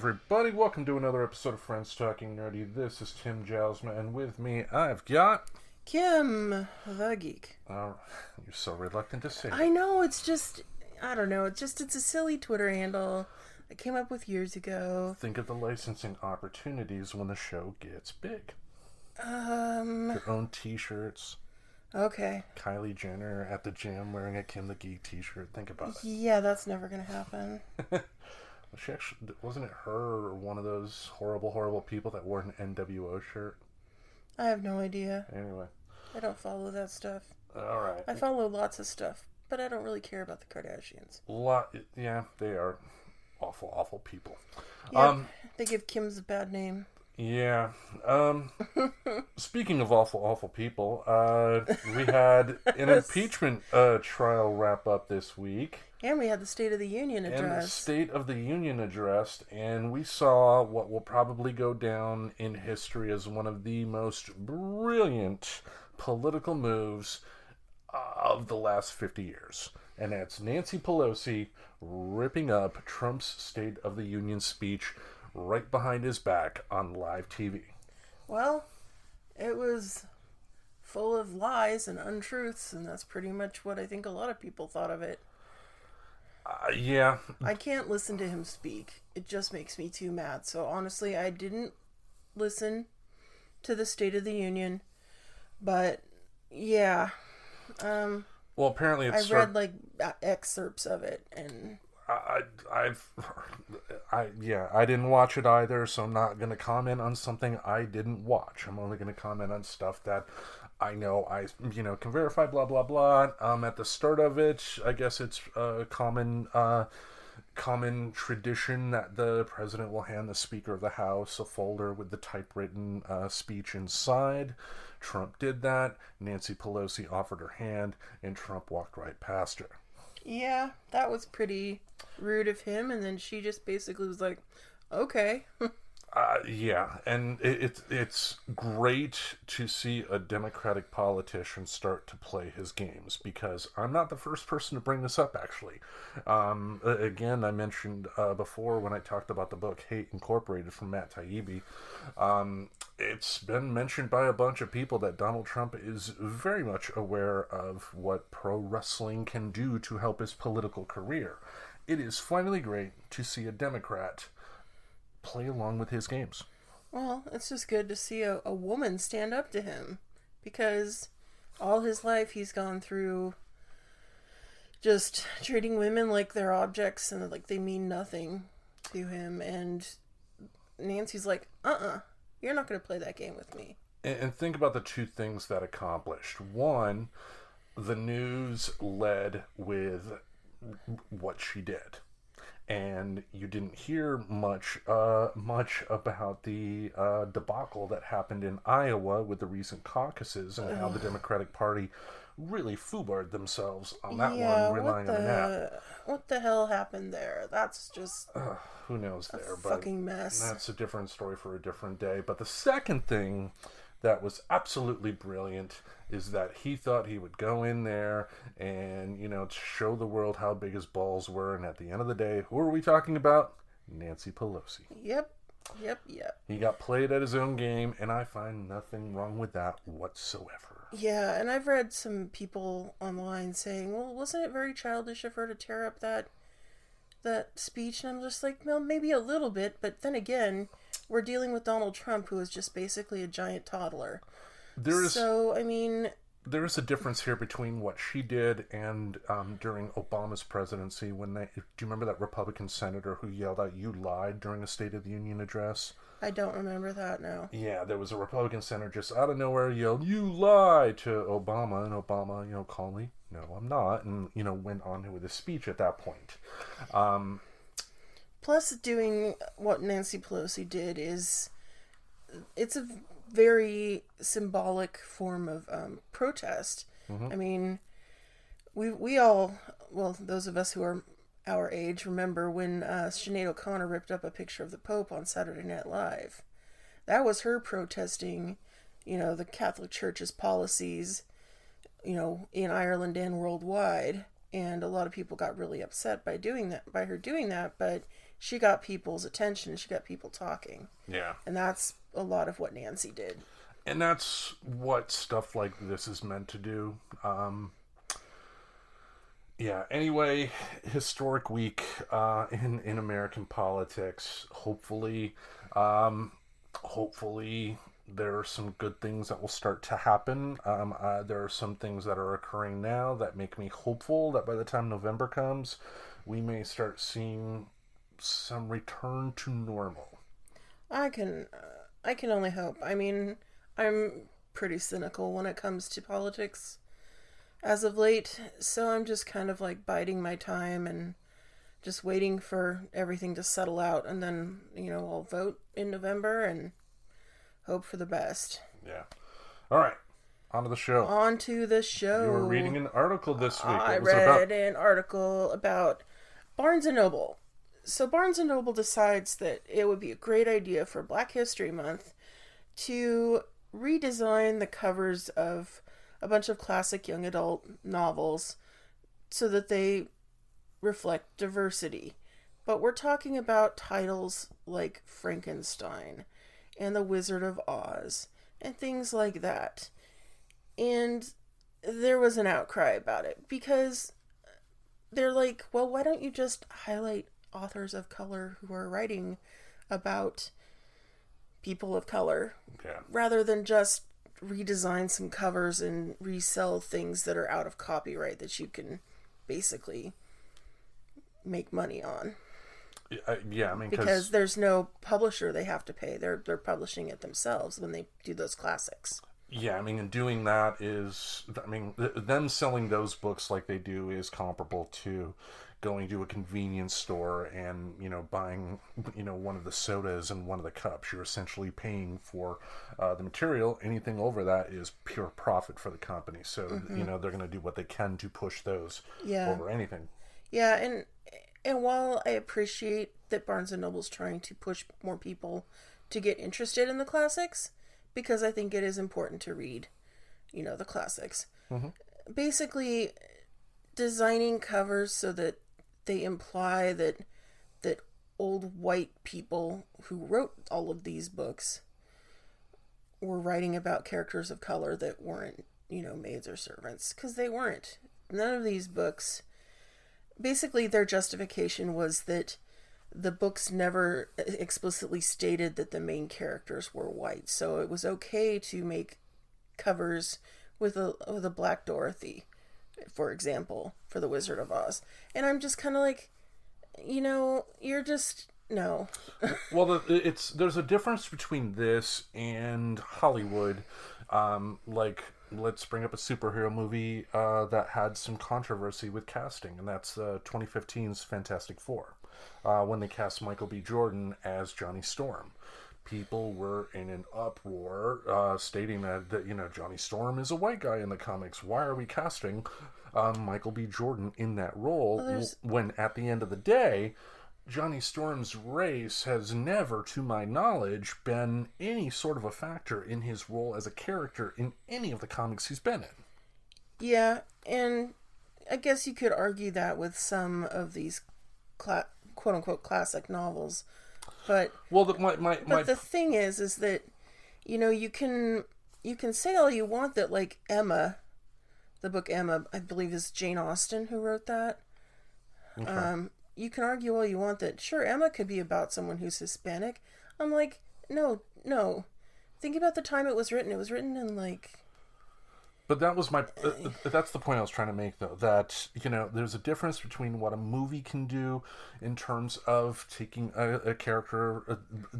everybody. Welcome to another episode of Friends Talking Nerdy. This is Tim Jousma, and with me I've got... Kim, the Geek. You're so reluctant to say it. I know, it's just... I don't know, it's a silly Twitter handle I came up with years ago. Think of the licensing opportunities when the show gets big. Your own t-shirts. Okay. Kylie Jenner at the gym wearing a Kim the Geek t-shirt. Think about it. Yeah, that's never gonna happen. She actually... Wasn't it her or one of those horrible people that wore an NWO shirt? I have no idea. Anyway. I don't follow that stuff. Alright. I follow lots of stuff, but I don't really care about the Kardashians. Yeah, they are awful people. Yep, they give Kim's a bad name. Yeah. Speaking of awful people, we had an impeachment trial wrap up this week. And we had the State of the Union address. And we saw what will probably go down in history as one of the most brilliant political moves of the last 50 years. And that's Nancy Pelosi ripping up Trump's State of the Union speech right behind his back on live TV. Well, it was full of lies and untruths, and that's pretty much what I think a lot of people thought of it. Yeah. I can't listen to him speak. It just makes me too mad. So honestly, I didn't listen to the State of the Union, but yeah. Well, apparently I read like excerpts of it, and I didn't watch it either, so I'm not going to comment on something I didn't watch. I'm only going to comment on stuff that I know I can verify, blah, blah, blah. At the start of it, I guess it's a common tradition that the president will hand the Speaker of the House a folder with the typewritten speech inside. Trump did that. Nancy Pelosi offered her hand, and Trump walked right past her. Yeah, that was pretty rude of him, and then she just basically was like, okay. Yeah, and it's great to see a Democratic politician start to play his games, because I'm not the first person to bring this up, actually. Again, I mentioned before when I talked about the book Hate Incorporated from Matt Taibbi, it's been mentioned by a bunch of people that Donald Trump is very much aware of what pro wrestling can do to help his political career. It is finally great to see a Democrat play along with his games. Well, it's just good to see a woman stand up to him, because all his life he's gone through just treating women like they're objects and like they mean nothing to him, and Nancy's like, you're not going to play that game with me. And think about the two things that accomplished. One, the news led with what she did. And you didn't hear much about the debacle that happened in Iowa with the recent caucuses and how the Democratic Party really foobarred themselves on that one, relying on a nap. What the hell happened there? That's just who knows there, but fucking mess. That's a different story for a different day. But the second thing that was absolutely brilliant is that he thought he would go in there and, show the world how big his balls were. And at the end of the day, who are we talking about? Nancy Pelosi. Yep. He got played at his own game, and I find nothing wrong with that whatsoever. Yeah, and I've read some people online saying, well, wasn't it very childish of her to tear up that speech? And I'm just like, well, maybe a little bit, but then again, we're dealing with Donald Trump, who is just basically a giant toddler. There is a difference here between what she did and during Obama's presidency. Do you remember that Republican senator who yelled out, "You lied," during a State of the Union address? I don't remember that now. Yeah, there was a Republican senator just out of nowhere yelled, "You lie," to Obama, and Obama, calmly, "No, I'm not," and, went on with his speech at that point. Plus, doing what Nancy Pelosi did it's a very symbolic form of protest. Mm-hmm. I mean, we all, well, those of us who are our age, remember when Sinead O'Connor ripped up a picture of the Pope on Saturday Night Live. That was her protesting, the Catholic Church's policies, in Ireland and worldwide. And a lot of people got really upset by her doing that. But she got people's attention. She got people talking. Yeah. And that's a lot of what Nancy did. And that's what stuff like this is meant to do. Yeah, anyway, historic week in American politics. Hopefully there are some good things that will start to happen. There are some things that are occurring now that make me hopeful that by the time November comes, we may start seeing some return to normal. I can only hope. I mean, I'm pretty cynical when it comes to politics as of late, so I'm just kind of like biding my time and just waiting for everything to settle out, and then, I'll vote in November and hope for the best. Yeah. All right. On to the show. On to the show. You were reading an article this week. I read an article about Barnes & Noble. So Barnes & Noble decides that it would be a great idea for Black History Month to redesign the covers of a bunch of classic young adult novels so that they reflect diversity. But we're talking about titles like Frankenstein and The Wizard of Oz and things like that. And there was an outcry about it because they're like, well, why don't you just highlight authors of color who are writing about people of color rather than just redesign some covers and resell things that are out of copyright that you can basically make money on. Yeah, I mean, because there's no publisher they have to pay. They're publishing it themselves when they do those classics. Yeah, I mean, and doing that is, I mean, them selling those books like they do is comparable to going to a convenience store and, buying, one of the sodas and one of the cups. You're essentially paying for the material. Anything over that is pure profit for the company. So, they're going to do what they can to push those over anything. Yeah, and while I appreciate that Barnes & Noble's trying to push more people to get interested in the classics, because I think it is important to read, the classics. Mm-hmm. Basically, designing covers so that they imply that old white people who wrote all of these books were writing about characters of color that weren't, maids or servants, because they weren't. None of these books. Basically, their justification was that the books never explicitly stated that the main characters were white, so it was okay to make covers with a Black Dorothy, for example, for The Wizard of Oz. And I'm just kind of like, you're just no. Well, there's a difference between this and Hollywood. Let's bring up a superhero movie that had some controversy with casting, and that's 2015's Fantastic Four, when they cast Michael B. Jordan as Johnny Storm. People were in an uproar, stating that Johnny Storm is a white guy in the comics. Why are we casting Michael B. Jordan in that role when, at the end of the day, Johnny Storm's race has never, to my knowledge, been any sort of a factor in his role as a character in any of the comics he's been in. Yeah, and I guess you could argue that with some of these quote-unquote classic novels. But the thing is that, you can say all you want that, like, Emma, the book Emma, I believe is Jane Austen who wrote that. Okay. You can argue all you want that, sure, Emma could be about someone who's Hispanic. I'm like, no. Think about the time it was written. It was written in, like... But that was that's the point I was trying to make, though, that, there's a difference between what a movie can do in terms of taking a character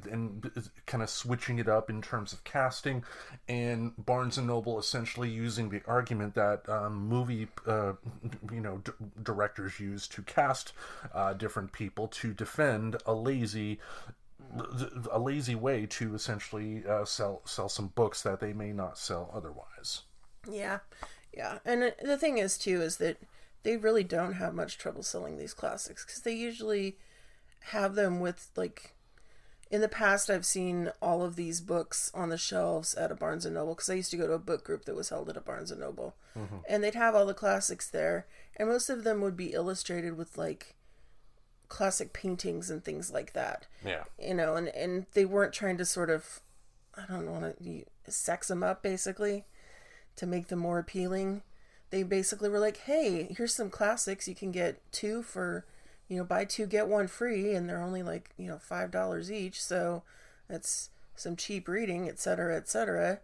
and kind of switching it up in terms of casting, and Barnes & Noble essentially using the argument that movie, directors use to cast different people to defend a lazy way to essentially sell some books that they may not sell otherwise. Yeah. And the thing is, too, is that they really don't have much trouble selling these classics, because they usually have them with, like, in the past I've seen all of these books on the shelves at a Barnes & Noble, because I used to go to a book group that was held at a Barnes & Noble, and they'd have all the classics there, and most of them would be illustrated with, like, classic paintings and things like that. Yeah. And they weren't trying to sort of, I don't want to sex them up, basically, to make them more appealing. They basically were like, hey, here's some classics. You can get two for, buy two, get one free. And they're only like, $5 each. So that's some cheap reading, etc., etc.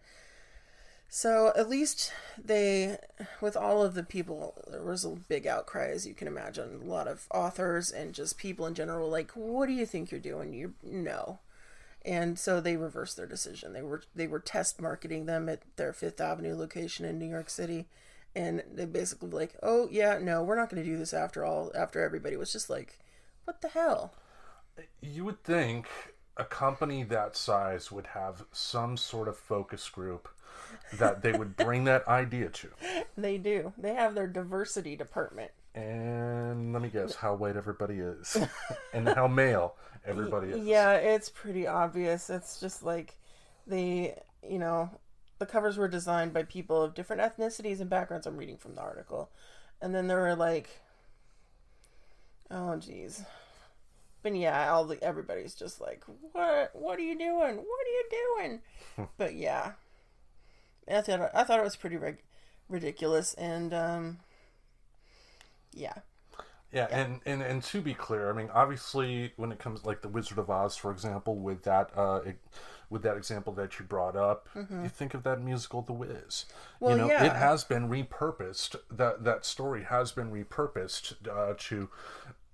So at least with all of the people, there was a big outcry, as you can imagine. A lot of authors and just people in general, like, what do you think you're doing? No. And so they reversed their decision. They were test marketing them at their Fifth Avenue location in New York City. And they basically were like, oh, yeah, no, we're not going to do this after all, after everybody was just like, what the hell? You would think a company that size would have some sort of focus group that they would bring that idea to. They do. They have their diversity department. And let me guess how white everybody is. And how male everybody is. Yeah, it's pretty obvious. It's just like the covers were designed by people of different ethnicities and backgrounds. I'm reading from the article. And then there were like, oh geez. But yeah, everybody's just like, what are you doing? What are you doing? But yeah. I thought it was pretty ridiculous, and yeah. Yeah, and to be clear, I mean, obviously, when it comes like the Wizard of Oz, for example, with that example that you brought up, you think of that musical, The Wiz. Well, yeah. It has been repurposed. That story has been repurposed to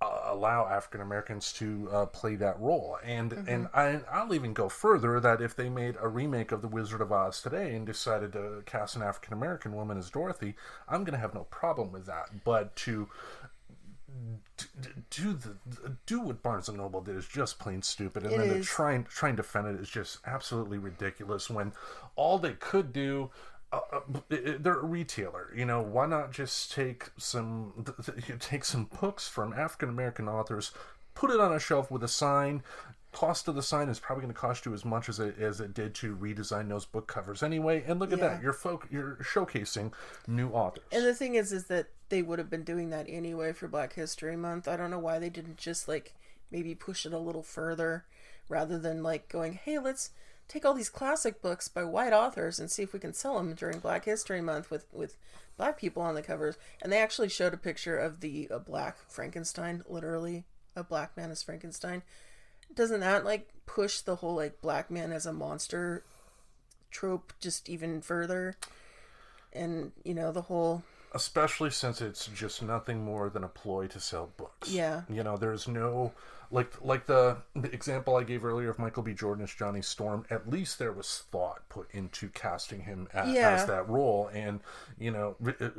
allow African Americans to play that role. And I'll even go further that if they made a remake of The Wizard of Oz today and decided to cast an African American woman as Dorothy, I'm going to have no problem with that. But to do what Barnes and Noble did is just plain stupid, and then to try and defend it is just absolutely ridiculous. When all they could do, they're a retailer. Why not just take some books from African American authors, put it on a shelf with a sign. Cost of the sign is probably going to cost you as much as it did to redesign those book covers anyway. And look at that, you're showcasing new authors. And the thing is that they would have been doing that anyway for Black History Month. I don't know why they didn't just like maybe push it a little further, rather than like going, hey, let's take all these classic books by white authors and see if we can sell them during Black History Month with black people on the covers. And they actually showed a picture of the Black Frankenstein, literally a black man as Frankenstein. Doesn't that like push the whole like black man as a monster trope just even further? And the whole, especially since it's just nothing more than a ploy to sell books. Yeah. There's no like the example I gave earlier of Michael B. Jordan as Johnny Storm. At least there was thought put into casting him as that role, and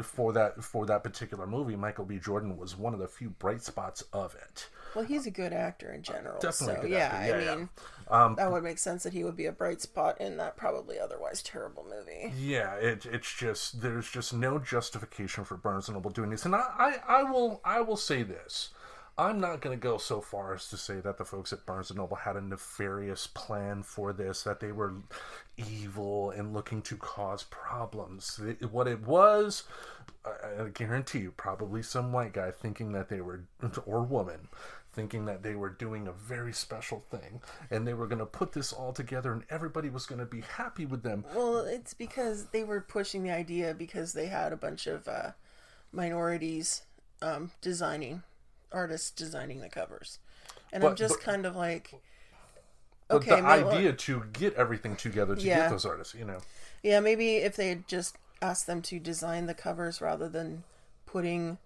for that particular movie, Michael B. Jordan was one of the few bright spots of it. Well, he's a good actor in general. Definitely so, good yeah, actor. I mean, that would make sense that he would be a bright spot in that probably otherwise terrible movie. Yeah, it's just, there's just no justification for Barnes and Noble doing this. And I will say this. I'm not going to go so far as to say that the folks at Barnes & Noble had a nefarious plan for this, that they were evil and looking to cause problems. What it was, I guarantee you, probably some white guy thinking that they were, or woman, thinking that they were doing a very special thing, and they were going to put this all together and everybody was going to be happy with them. Well, it's because they were pushing the idea because they had a bunch of minorities artists designing the covers. And I'm just kind of like, okay, the idea to get everything together to get those artists, Yeah, maybe if they had just asked them to design the covers rather than putting,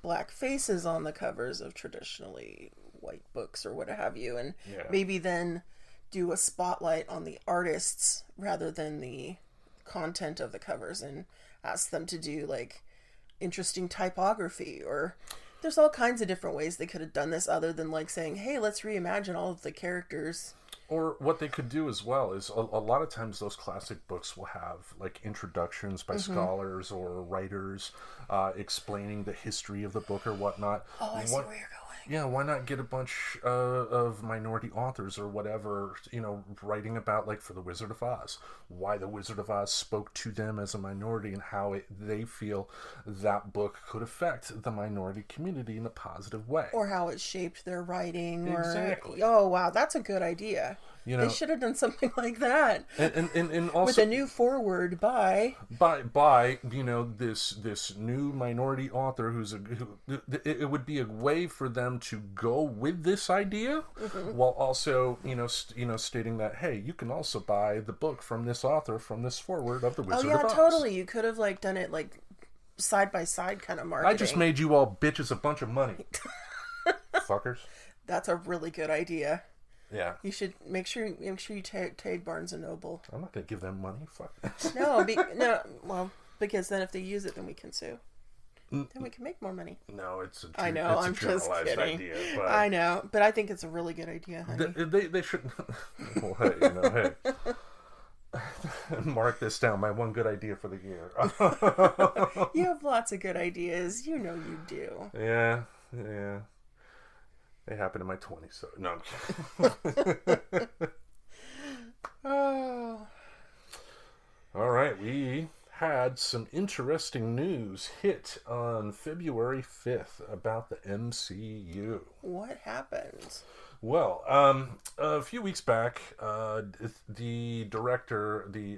black faces on the covers of traditionally white books or what have you, and maybe then do a spotlight on the artists rather than the content of the covers, and ask them to do like interesting typography, or there's all kinds of different ways they could have done this other than like saying, hey, let's reimagine all of the characters. Or what they could do as well is a lot of times those classic books will have like introductions by scholars or writers explaining the history of the book or whatnot. Oh, I see where you're going. Yeah, why not get a bunch of minority authors or whatever, writing about, like, for The Wizard of Oz, why The Wizard of Oz spoke to them as a minority and how they feel that book could affect the minority community in a positive way. Or how it shaped their writing. Exactly. Oh, wow, that's a good idea. They should have done something like that. And also with a new foreword by this new minority author it would be a way for them to go with this idea, while also stating that, hey, you can also buy the book from this author from this foreword of The Wizard of Oz. Oh yeah, totally. You could have like done it like side by side kind of marketing. I just made you all bitches a bunch of money. Fuckers. That's a really good idea. Yeah. You should make sure you tag Barnes and Noble. I'm not gonna give them money. Fuck. Well, because then if they use it, then we can sue. Then we can make more money. No, I know. I'm just kidding. Idea, but I know, but I think it's a really good idea, honey. They should. Well, hey. Mark this down. My one good idea for the year. You have lots of good ideas. You know you do. Yeah. They happened in my 20s, so no, I'm kidding. Oh. All right, we had some interesting news hit on February 5th about the MCU. What happened? Well, a few weeks back, the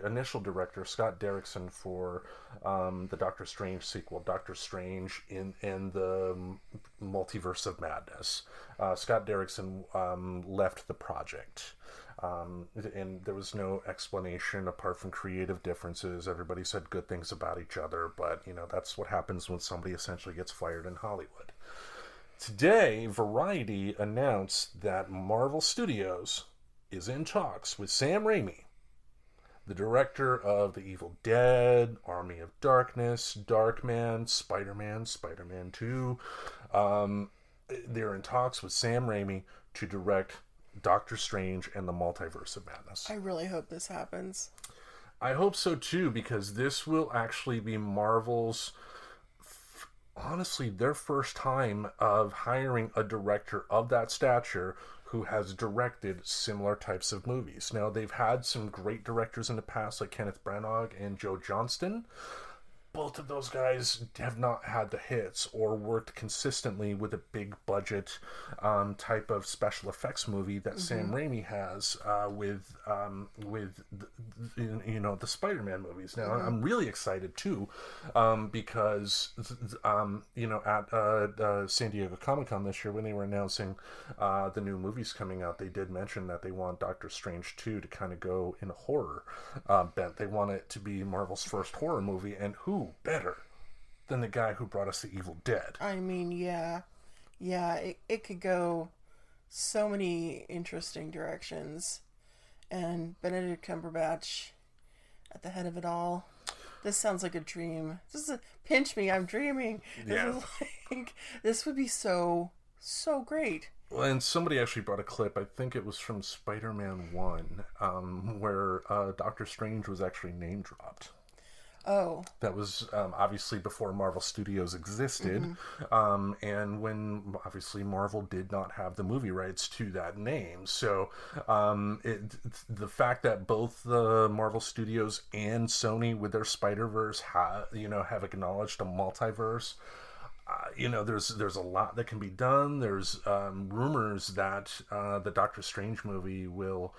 initial director, Scott Derrickson, for the Doctor Strange sequel, Doctor Strange in the Multiverse of Madness, Scott Derrickson left the project. And there was no explanation apart from creative differences. Everybody said good things about each other, but, that's what happens when somebody essentially gets fired in Hollywood. Today, Variety announced that Marvel Studios is in talks with Sam Raimi, the director of The Evil Dead, Army of Darkness, Darkman, Spider-Man, Spider-Man 2. They're in talks with Sam Raimi to direct Doctor Strange and the Multiverse of Madness. I really hope this happens. I hope so too, because this will actually be Marvel's, honestly, their first time of hiring a director of that stature who has directed similar types of movies. Now, they've had some great directors in the past, like Kenneth Branagh and Joe Johnston. Both of those guys have not had the hits or worked consistently with a big budget type of special effects movie that Sam Raimi has with the Spider-Man movies. Now, I'm really excited too, because at San Diego Comic-Con this year, when they were announcing the new movies coming out, they did mention that they want Doctor Strange 2 to kind of go in a horror bent. They want it to be Marvel's first horror movie, and who better than the guy who brought us The Evil Dead? I mean, yeah, it could go so many interesting directions, and Benedict Cumberbatch at the head of it all. This sounds like a dream. This is pinch me, I'm dreaming. Yeah. This would be so great. Well, and somebody actually brought a clip, I think it was from Spider-Man 1, where Doctor Strange was actually name dropped. Oh. That was obviously before Marvel Studios existed, and when obviously Marvel did not have the movie rights to that name. So the fact that both the Marvel Studios and Sony with their Spider-Verse have acknowledged a multiverse. There's a lot that can be done. There's rumors that the Doctor Strange movie will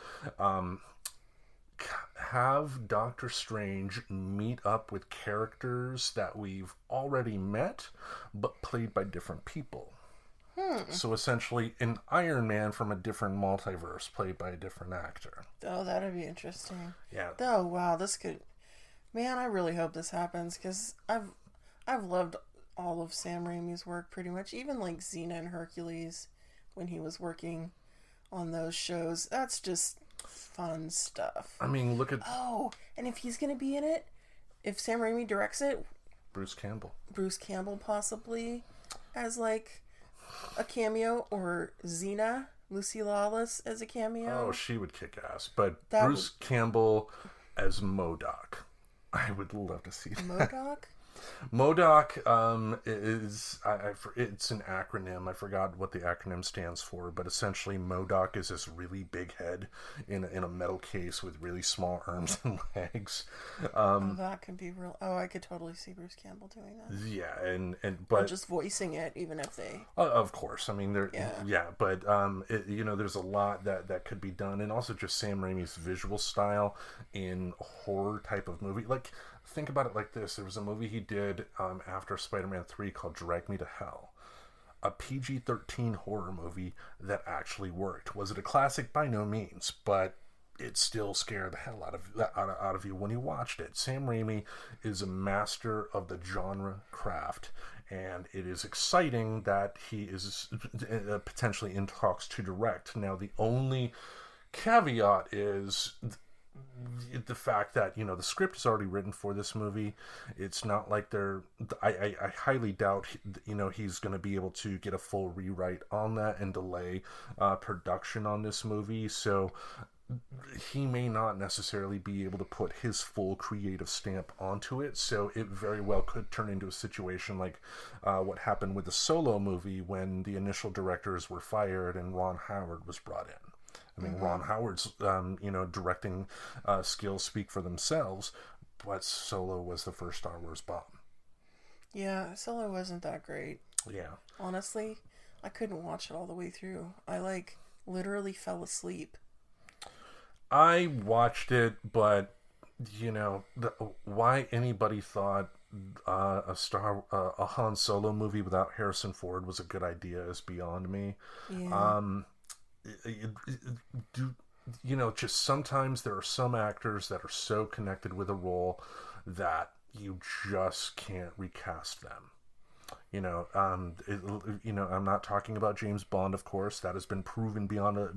have Doctor Strange meet up with characters that we've already met, but played by different people. So essentially, an Iron Man from a different multiverse, played by a different actor. Oh, that'd be interesting. Yeah. Oh, wow, this could... Man, I really hope this happens, because I've loved all of Sam Raimi's work, pretty much. Even, like, Xena and Hercules, when he was working on those shows. That's just fun stuff. I mean, look at... Oh, and if he's going to be in it, if Sam Raimi directs it... Bruce Campbell possibly, as, like, a cameo, or Xena, Lucy Lawless, as a cameo. Oh, she would kick ass. But Bruce Campbell as MODOK. I would love to see that. MODOK? MODOK it's an acronym. I forgot what the acronym stands for, but essentially MODOK is this really big head in a metal case with really small arms and legs. That could be real. Oh, I could totally see Bruce Campbell doing that. Yeah, and or just voicing it, even if they. Of course, I mean but there's a lot that could be done, and also just Sam Raimi's visual style in a horror type of movie. Like, think about it like this: there was a movie he did after Spider-Man 3 called Drag Me to Hell, a PG-13 horror movie that actually worked. Was it a classic? By no means, but it still scared the hell out of you when you watched it. Sam Raimi is a master of the genre craft, and it is exciting that he is potentially in talks to direct. Now, the only caveat is the fact that the script is already written for this movie. It's not like I highly doubt he's going to be able to get a full rewrite on that and delay production on this movie, so he may not necessarily be able to put his full creative stamp onto it. So it very well could turn into a situation like what happened with the Solo movie when the initial directors were fired and Ron Howard was brought in. I mean, Ron Howard's, directing skills speak for themselves, but Solo was the first Star Wars bomb. Yeah, Solo wasn't that great. Yeah. Honestly, I couldn't watch it all the way through. I, literally fell asleep. I watched it, but, why anybody thought a Han Solo movie without Harrison Ford was a good idea is beyond me. Yeah. Just sometimes there are some actors that are so connected with a role that you just can't recast them. I'm not talking about James Bond, of course. That has been proven beyond a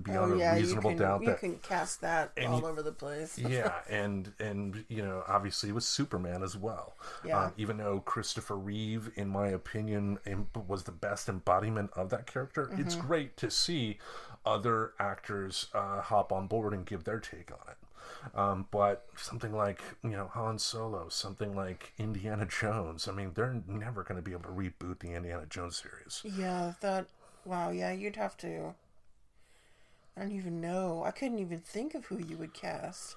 reasonable doubt. You can cast that all over the place. Yeah, and obviously with Superman as well. Yeah. Even though Christopher Reeve, in my opinion, was the best embodiment of that character, it's great to see other actors hop on board and give their take on it. But something like, Han Solo, something like Indiana Jones, I mean, they're never going to be able to reboot the Indiana Jones series. Yeah, you'd have to. I don't even know. I couldn't even think of who you would cast.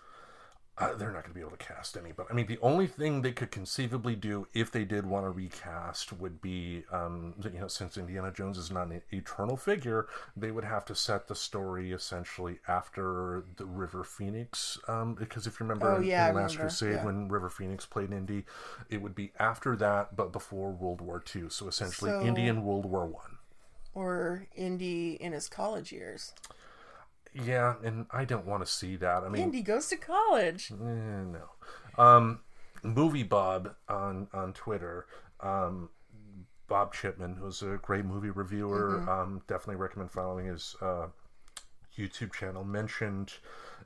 They're not going to be able to cast anybody. I mean, the only thing they could conceivably do if they did want to recast would be, since Indiana Jones is not an eternal figure, they would have to set the story essentially after the River Phoenix. Because if you remember in Last Crusade, when River Phoenix played Indy, it would be after that, but before World War II. So essentially, Indy in World War I. Or Indy in his college years. Yeah, and I don't want to see that. I mean, Indy goes to college. No. Movie Bob on Twitter, Bob Chipman, who's a great movie reviewer, definitely recommend following his YouTube channel, mentioned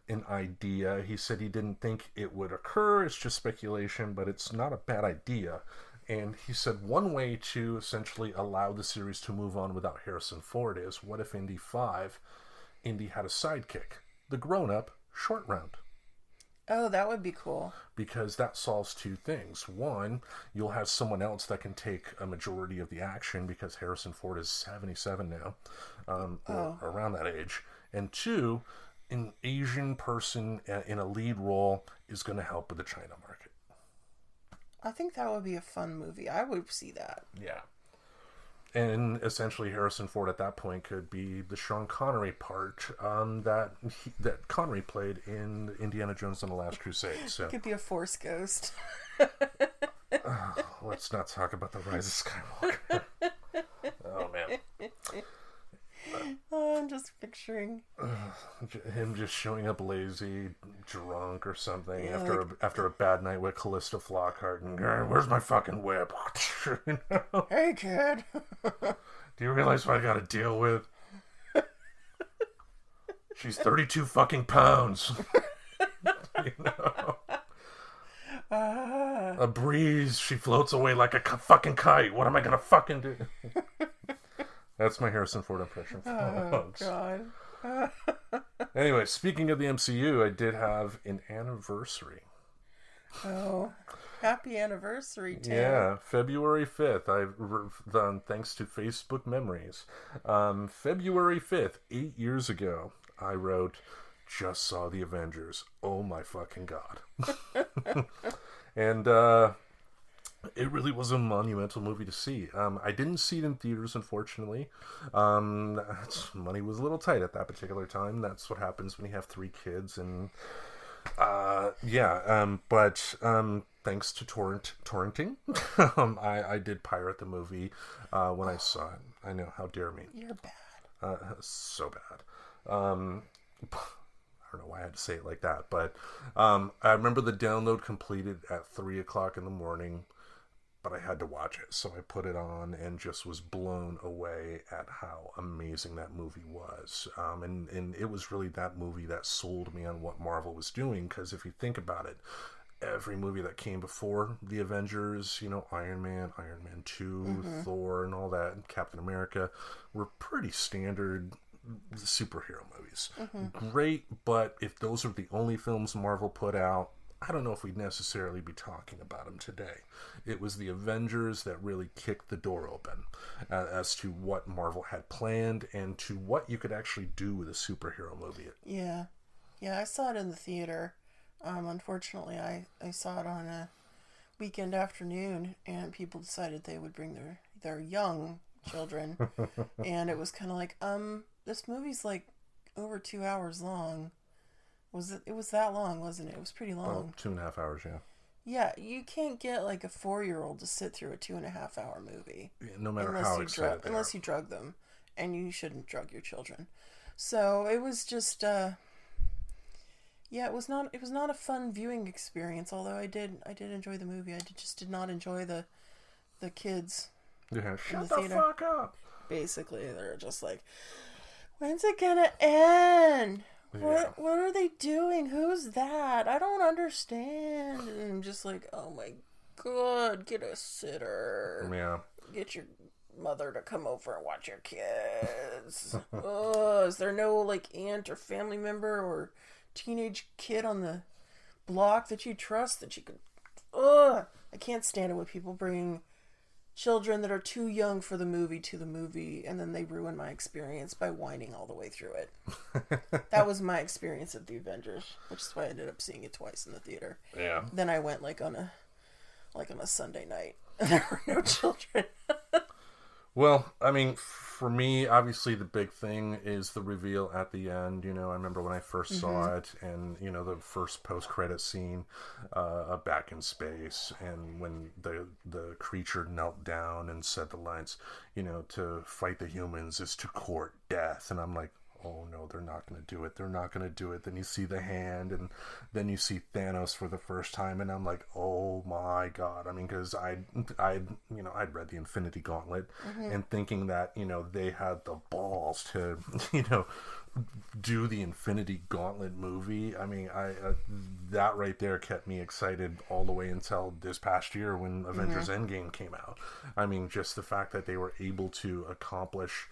an idea. He said he didn't think it would occur. It's just speculation, but it's not a bad idea. And he said one way to essentially allow the series to move on without Harrison Ford is, what if Indy 5... Indy had a sidekick, the grown-up Short Round. Oh, that would be cool. Because that solves two things. One, you'll have someone else that can take a majority of the action because Harrison Ford is 77 now, or around that age. And two, an Asian person in a lead role is going to help with the China market. I think that would be a fun movie. I would see that. Yeah. And essentially, Harrison Ford at that point could be the Sean Connery part that Connery played in Indiana Jones and the Last Crusade. So it could be a Force ghost. Let's not talk about the Rise of Skywalker. Oh man. I'm just picturing him just showing up lazy, drunk or something after a bad night with Callista Flockhart and where's my fucking whip? Hey kid, do you realize what I got to deal with? She's 32 fucking pounds. A breeze, she floats away like a fucking kite. What am I gonna fucking do? That's my Harrison Ford impression. Oh, God. Anyway, speaking of the MCU, I did have an anniversary. Oh. Happy anniversary, Tim. Yeah, February 5th. I've done thanks to Facebook memories. February 5th, 8 years ago, I wrote, just saw the Avengers. Oh my fucking god. And it really was a monumental movie to see. I didn't see it in theaters, unfortunately. Money was a little tight at that particular time. That's what happens when you have 3 kids. And but thanks to torrenting, I did pirate the movie when I saw it. I know, how dare me. You're bad. So bad. I don't know why I had to say it like that, but I remember the download completed at 3 o'clock in the morning, but I had to watch it, so I put it on and just was blown away at how amazing that movie was. And it was really that movie that sold me on what Marvel was doing, because if you think about it, every movie that came before the Avengers, Iron Man 2, Thor, and all that, and Captain America, were pretty standard superhero movies. Great, but if those are the only films Marvel put out, I don't know if we'd necessarily be talking about them today. It was the Avengers that really kicked the door open as to what Marvel had planned and to what you could actually do with a superhero movie. Yeah, I saw it in the theater. Unfortunately, I saw it on a weekend afternoon, and people decided they would bring their young children, and it was kind of like, this movie's like over 2 hours long. It was that long, wasn't it? It was pretty long. 2.5 hours, yeah. Yeah, you can't get like a 4-year-old to sit through a 2.5-hour movie. Yeah, no matter how excited unless you drug them, and you shouldn't drug your children. So it was just, it was not a fun viewing experience. Although I did enjoy the movie. Just did not enjoy the kids. Yeah, shut the fuck up. Basically, they're just like, when's it gonna end? Yeah. What are they doing? Who's that? I don't understand. And I'm just like, oh my god, get a sitter. Yeah. Get your mother to come over and watch your kids. Is there no like aunt or family member or teenage kid on the block that you trust that you could... I can't stand it when people bring children that are too young for the movie and then they ruin my experience by whining all the way through it. That was my experience of the Avengers, which is why I ended up seeing it twice in the theater. Yeah. Then I went like on a Sunday night and there were no children. Well, I mean, for me, obviously the big thing is the reveal at the end. I remember when I first saw it, and the first post-credit scene, back in space, and when the creature knelt down and said the lines, to fight the humans is to court death, and I'm like, oh no, they're not going to do it. They're not going to do it. Then you see the hand, and then you see Thanos for the first time, and I'm like, oh my god. I mean, because I'd read the Infinity Gauntlet, and thinking that they had the balls to do the Infinity Gauntlet movie. I mean, that right there kept me excited all the way until this past year when Avengers Endgame came out. I mean, just the fact that they were able to accomplish.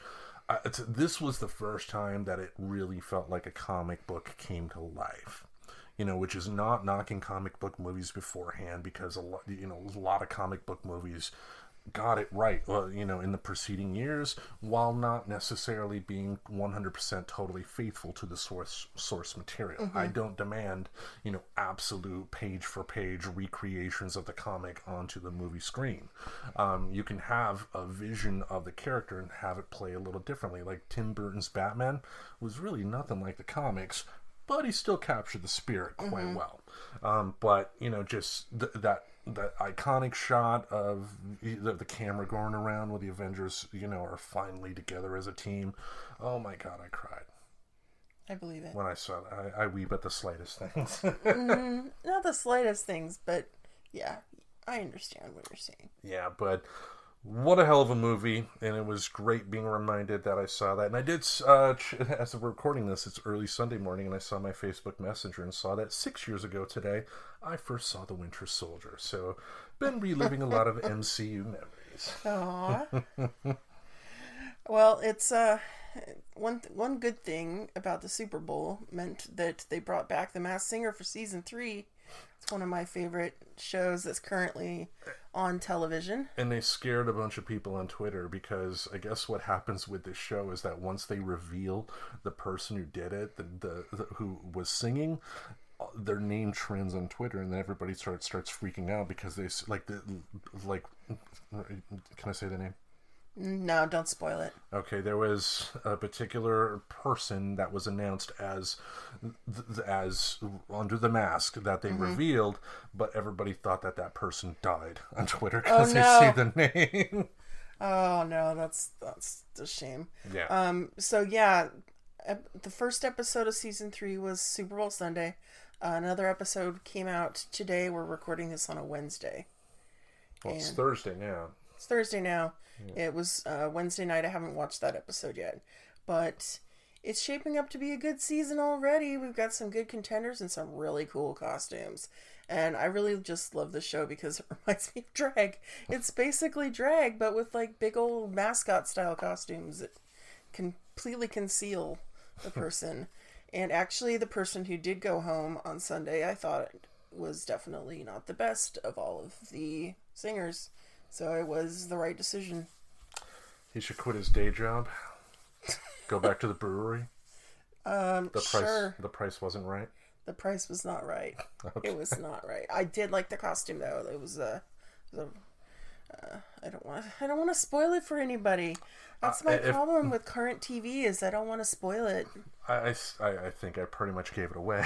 This was the first time that it really felt like a comic book came to life, which is not knocking comic book movies beforehand, because a lot of comic book movies got it right, in the preceding years, while not necessarily being 100% totally faithful to the source material. I don't demand, absolute page for page recreations of the comic onto the movie screen. You can have a vision of the character and have it play a little differently. Like Tim Burton's Batman was really nothing like the comics, but he still captured the spirit quite well. But just that iconic shot of the camera going around with the Avengers, are finally together as a team. Oh my god, I cried. I believe it. When I saw that, I weep at the slightest things. Not the slightest things, but yeah, I understand what you're saying. Yeah, but what a hell of a movie, and it was great being reminded that I saw that. And I did, as we're recording this, it's early Sunday morning, and I saw my Facebook Messenger and saw that 6 years ago today, I first saw The Winter Soldier. So, been reliving a lot of MCU memories. Aww. Well, it's one good thing about the Super Bowl meant that they brought back The Masked Singer for season 3. It's one of my favorite shows that's currently on television. And they scared a bunch of people on Twitter because I guess what happens with this show is that once they reveal the person who did it, the who was singing, their name trends on Twitter, and then everybody starts freaking out because they like. Can I say the name? No, don't spoil it. Okay, there was a particular person that was announced as under the mask that they revealed, but everybody thought that person died on Twitter because they see the name. Oh no, that's a shame. Yeah. So yeah, the first episode of season 3 was Super Bowl Sunday. Another episode came out today. We're recording this on a Wednesday. Well, it's Thursday now. It's Thursday now. Yeah. It was Wednesday night. I haven't watched that episode yet. But it's shaping up to be a good season already. We've got some good contenders and some really cool costumes. And I really just love the show because it reminds me of drag. It's basically drag, but with like big old mascot style costumes that completely conceal the person. And actually, the person who did go home on Sunday, I thought was definitely not the best of all of the singers. So it was the right decision. He should quit his day job. Go back to the brewery. Sure. The price wasn't right. The price was not right. Okay. It was not right. I did like the costume though. It was I don't want to spoil it for anybody. That's my problem with current TV is I don't want to spoil it. I think I pretty much gave it away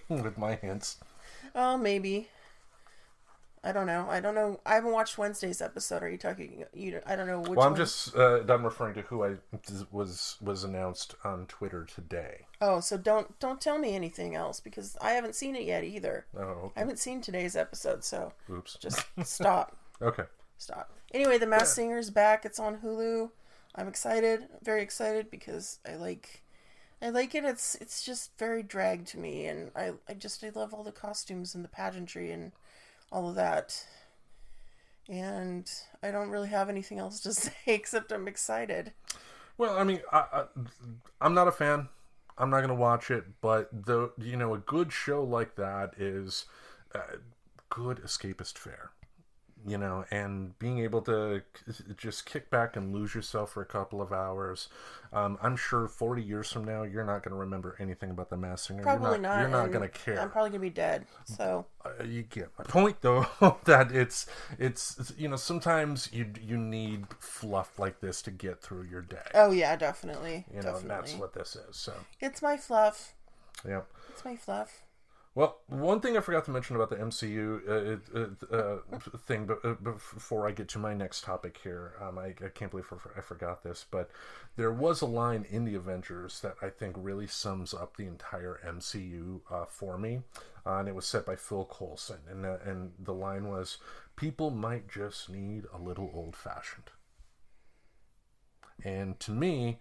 with my hints. Oh, maybe. I don't know. I haven't watched Wednesday's episode. Are you talking? I don't know which. Well, I'm just done referring to who was announced on Twitter today. Oh, so don't tell me anything else because I haven't seen it yet either. Oh, okay. I haven't seen today's episode, so oops. Just stop. Okay. Stop. Anyway, The Masked Singer's back. It's on Hulu. I'm excited, very excited because I like it. It's just very drag to me, and I love all the costumes and the pageantry and all of that. And I don't really have anything else to say except I'm excited. Well, I mean, I'm not a fan. I'm not going to watch it, but a good show like that is good escapist fare. And being able to just kick back and lose yourself for a couple of hours. I'm sure 40 years from now, you're not going to remember anything about The Masked Singer. Probably not. You're not going to care. I'm probably going to be dead. So you get my point, though. That it's sometimes you need fluff like this to get through your day. Oh yeah, definitely. And that's what this is. So it's my fluff. Yep. It's my fluff. Well, one thing I forgot to mention about the MCU thing, but before I get to my next topic here, I can't believe I forgot this, but there was a line in the Avengers that I think really sums up the entire MCU for me, and it was said by Phil Coulson, and the line was, "People might just need a little old-fashioned." And to me,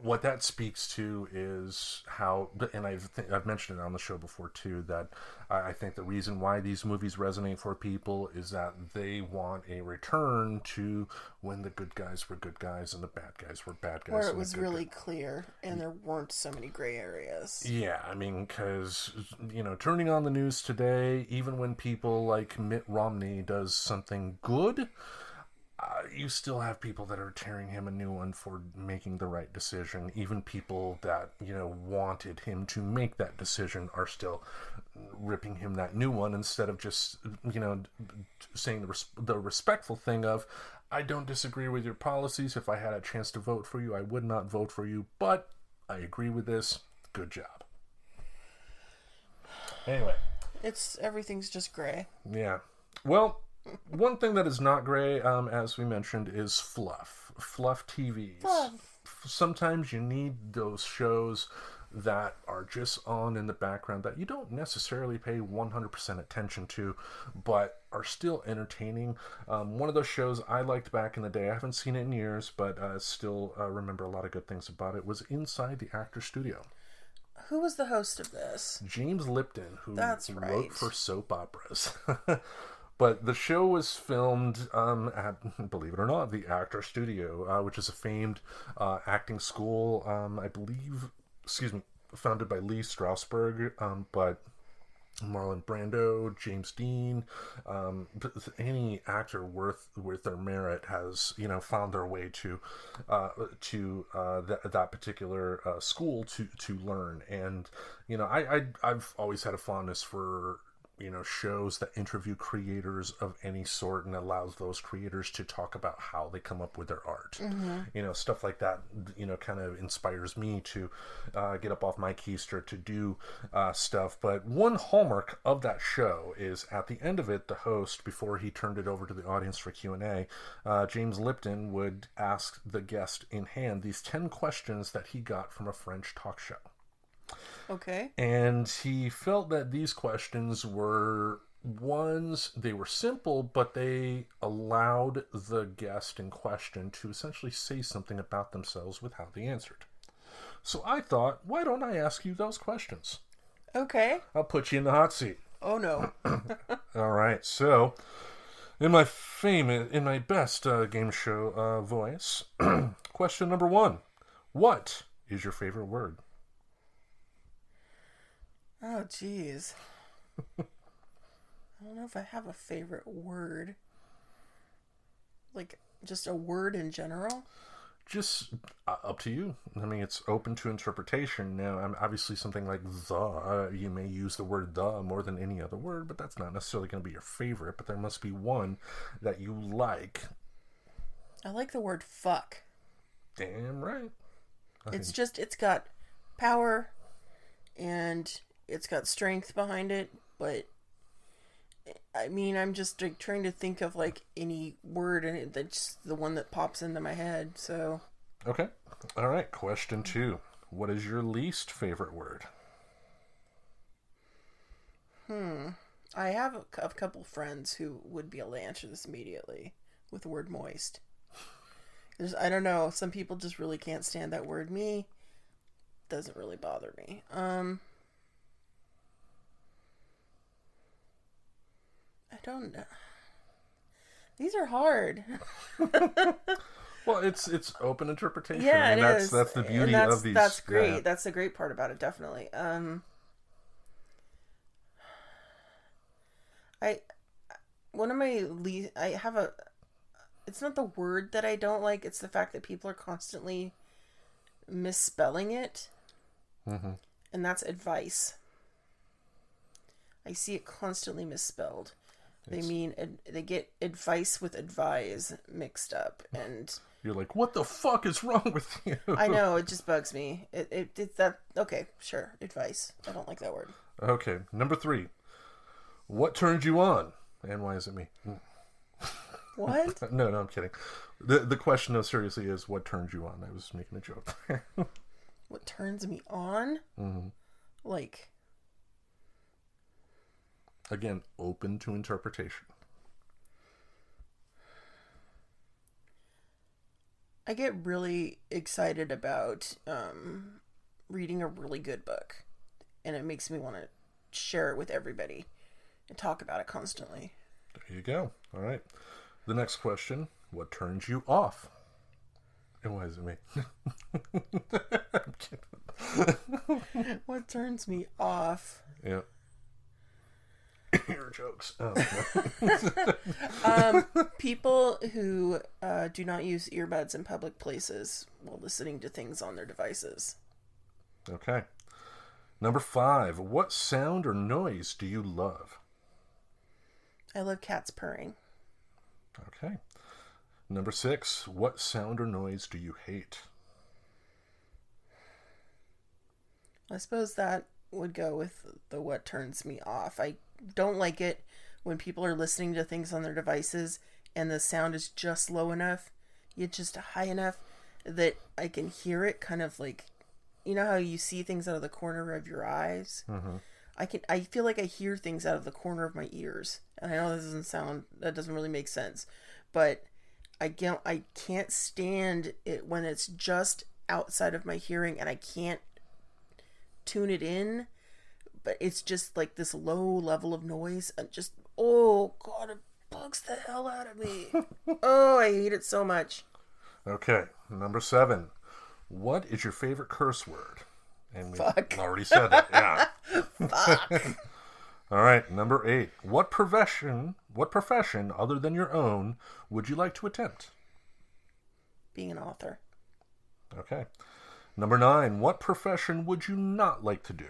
what that speaks to is how, and I've mentioned it on the show before too, that I think the reason why these movies resonate for people is that they want a return to when the good guys were good guys and the bad guys were bad guys. Where it was really clear and there weren't so many gray areas. Yeah, I mean, because, turning on the news today, even when people like Mitt Romney does something good, you still have people that are tearing him a new one for making the right decision. Even people that, wanted him to make that decision are still ripping him that new one instead of just, saying the respectful thing of, I don't disagree with your policies. If I had a chance to vote for you, I would not vote for you, but I agree with this. Good job. Anyway. Everything's just gray. Yeah. Well, one thing that is not gray, as we mentioned, is fluff. Fluff TVs. Fluff. Sometimes you need those shows that are just on in the background that you don't necessarily pay 100% attention to, but are still entertaining. One of those shows I liked back in the day, I haven't seen it in years, but still remember a lot of good things about it, was Inside the Actors Studio. Who was the host of this? James Lipton, who That's right. wrote for soap operas. But the show was filmed at, believe it or not, the Actor Studio, which is a famed acting school, I believe, founded by Lee Strasberg. But Marlon Brando, James Dean, but any actor worth their merit has found their way to that particular school to learn. And I've always had a fondness for shows that interview creators of any sort and allows those creators to talk about how they come up with their art. Stuff like that kind of inspires me to get up off my keister to do stuff. But one hallmark of that show is at the end of it, the host, before he turned it over to the audience for Q&A, James Lipton would ask the guest in hand these 10 questions that he got from a French talk show. Okay. And he felt that these questions were they were simple, but they allowed the guest in question to essentially say something about themselves with how they answered. So I thought, why don't I ask you those questions? Okay. I'll put you in the hot seat. Oh, no. All right. So, in my best game show voice, question number 1. What is your favorite word? Oh, jeez. I don't know if I have a favorite word. Like, just a word in general? Just up to you. I mean, it's open to interpretation. Now, obviously something like the, you may use the word the more than any other word, but that's not necessarily going to be your favorite, but there must be one that you like. I like the word fuck. Damn right. It's got power and it's got strength behind it, but I mean, I'm just like trying to think of like any word, and that's the one that pops into my head. So okay, all right. Question 2: what is your least favorite word? I have a couple friends who would be able to answer this immediately with the word moist. I don't know. Some people just really can't stand that word. Me, doesn't really bother me. I don't know. These are hard. Well, it's open interpretation. Yeah, I mean, it is. That's the beauty of these. That's great. Yeah. That's the great part about it, definitely. It's not the word that I don't like, it's the fact that people are constantly misspelling it. Mm-hmm. And that's advice. I see it constantly misspelled. They get advice with advise mixed up, and you're like, what the fuck is wrong with you? I know, it just bugs me. It's that okay, sure, advice. I don't like that word. Okay, number 3. What turns you on, and why is it me? What? No, I'm kidding. The question, though, seriously, is what turns you on? I was making a joke. What turns me on? Mm-hmm. Like. Again, open to interpretation. I get really excited about reading a really good book, and it makes me want to share it with everybody and talk about it constantly. There you go. All right. The next question, what turns you off? And why is it me? I'm kidding. What turns me off? Yeah. Your jokes. Oh, People who do not use earbuds in public places while listening to things on their devices. Okay. Number 5. What sound or noise do you love? I love cats purring. Okay. Number 6. What sound or noise do you hate? I suppose that would go with the what turns me off. I don't like it when people are listening to things on their devices and the sound is just low enough, it's just high enough that I can hear it, kind of like, you know how you see things out of the corner of your eyes? Mm-hmm. I feel like I hear things out of the corner of my ears. And I know that doesn't really make sense, but I can't stand it when it's just outside of my hearing and I can't tune it in, but it's just like this low level of noise and just, oh god, it bugs the hell out of me. Oh, I hate it so much. Okay, number 7. What is your favorite curse word? And we Fuck. already said that. Yeah. Fuck. All right, number 8. What profession other than your own would you like to attempt? Being an author. Okay. Number 9. What profession would you not like to do?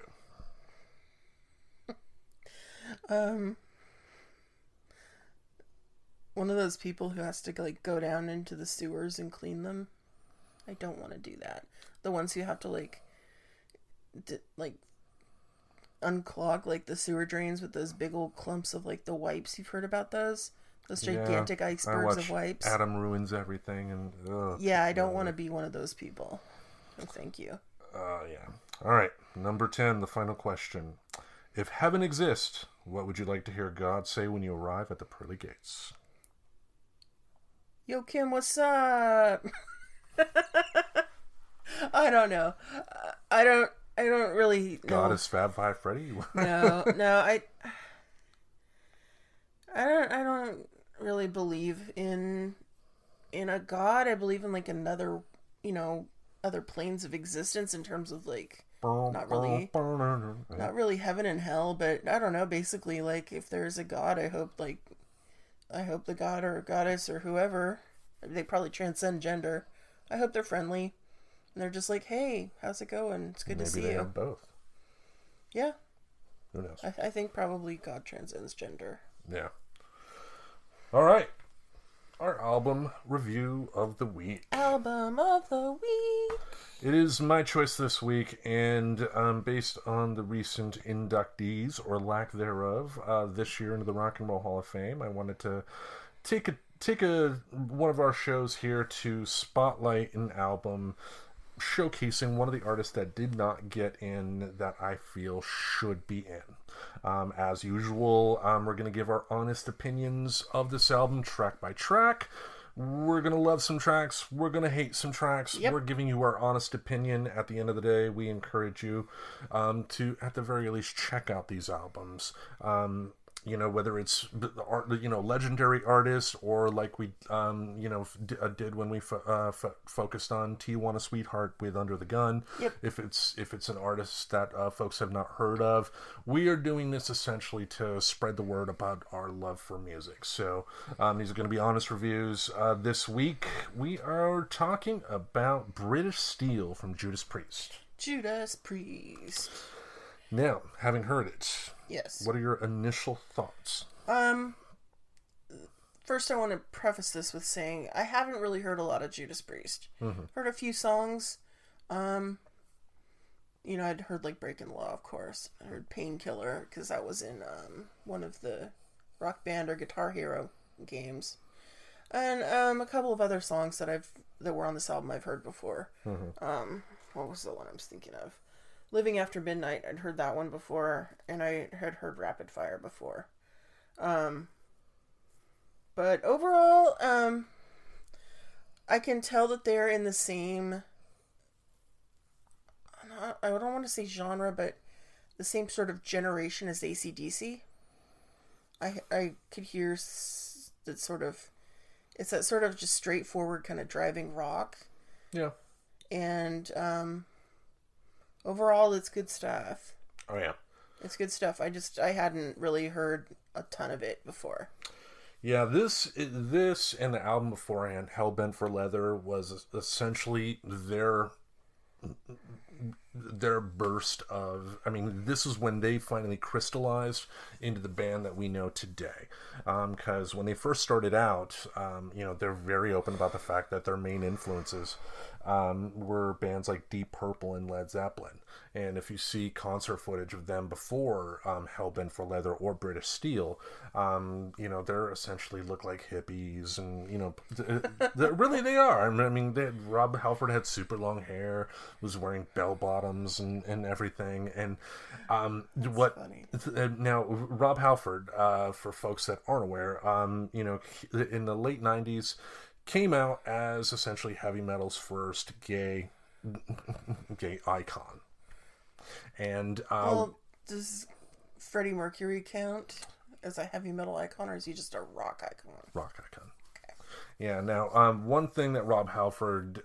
One of those people who has to like go down into the sewers and clean them. I don't want to do that. The ones who have to like unclog like the sewer drains with those big old clumps of like the wipes. You've heard about those? Those gigantic icebergs of wipes. Adam Ruins Everything, and yeah, I don't want to be one of those people. No, thank you. Yeah. All right, number 10, the final question. If heaven exists, what would you like to hear God say when you arrive at the pearly gates? Yo, Kim, what's up? I don't know. I don't really know. God is Fab Five Freddy? No, I don't really believe in a God. I believe in like another, other planes of existence in terms of like not really heaven and hell, but I don't know, basically like if there's a God, I hope the God or goddess or whoever, they probably transcend gender. I hope they're friendly. And they're just like, hey, how's it going? It's good to see you. Maybe they have both. Yeah. Who knows? I think probably God transcends gender. Yeah. All right. Our album review of the week. Album of the week. It is my choice this week, and based on the recent inductees, or lack thereof, this year into the Rock and Roll Hall of Fame, I wanted to take one of our shows here to spotlight an album showcasing one of the artists that did not get in that I feel should be in. As usual, we're going to give our honest opinions of this album track by track. We're going to love some tracks. We're going to hate some tracks. Yep. We're giving you our honest opinion. At the end of the day, we encourage you to, at the very least, check out these albums. Whether it's legendary artists or like we did when we focused on Tijuana Sweetheart with Under the Gun. Yep. If it's an artist that folks have not heard of, we are doing this essentially to spread the word about our love for music. So these are going to be honest reviews. This week we are talking about British Steel from Judas Priest. Judas Priest. Now, having heard it, yes, what are your initial thoughts? First I want to preface this with saying I haven't really heard a lot of Judas Priest. Mm-hmm. Heard a few songs. I'd heard like Breaking the Law, of course. I heard Painkiller because that was in one of the Rock Band or Guitar Hero games, and a couple of other songs that were on this album I've heard before. Mm-hmm. What was the one I was thinking of? Living After Midnight, I'd heard that one before, and I had heard Rapid Fire before. But overall, I can tell that they're in the same, I don't want to say genre, but the same sort of generation as AC/DC. I could hear that sort of, it's that sort of just straightforward kind of driving rock. Yeah. And, overall, it's good stuff. Oh, yeah. It's good stuff. I hadn't really heard a ton of it before. Yeah, this and the album beforehand, Hellbent for Leather, was essentially their burst of, this is when they finally crystallized into the band that we know today. Because when they first started out, they're very open about the fact that their main influences were bands like Deep Purple and Led Zeppelin. And if you see concert footage of them before Hellbent for Leather or British Steel, they're essentially look like hippies, and really they are. Rob Halford had super long hair, was wearing bell bottoms and everything. And now Rob Halford, for folks that aren't aware, in the late '90s, came out as essentially heavy metal's first gay icon. And does Freddie Mercury count as a heavy metal icon, or is he just a rock icon? Rock icon. Okay. Yeah. Now, one thing that Rob Halford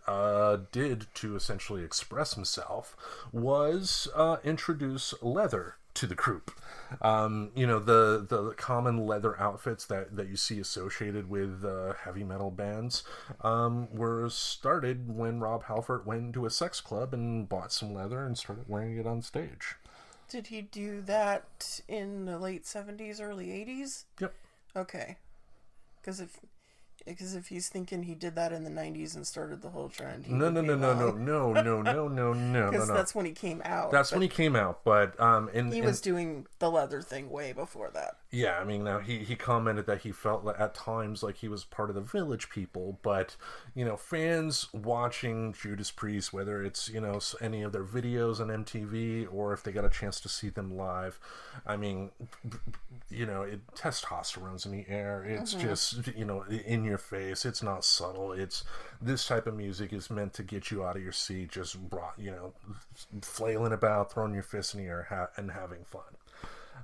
did to essentially express himself was introduce leather to the croup. The common leather outfits that you see associated with heavy metal bands were started when Rob Halford went into a sex club and bought some leather and started wearing it on stage. Did he do that in the late 70s, early 80s? Yep. Okay. Because if he's thinking he did that in the 90s and started the whole trend, No. Because that's when he came out. That's when he came out, but he was doing the leather thing way before that. Yeah, I mean, now he commented that he felt at times like he was part of the Village People, but fans watching Judas Priest, whether it's any of their videos on MTV or if they got a chance to see them live, I mean, testosterone's in the air. It's just in your face. It's not subtle. It's this type of music is meant to get you out of your seat, just flailing about, throwing your fists in the air, and having fun.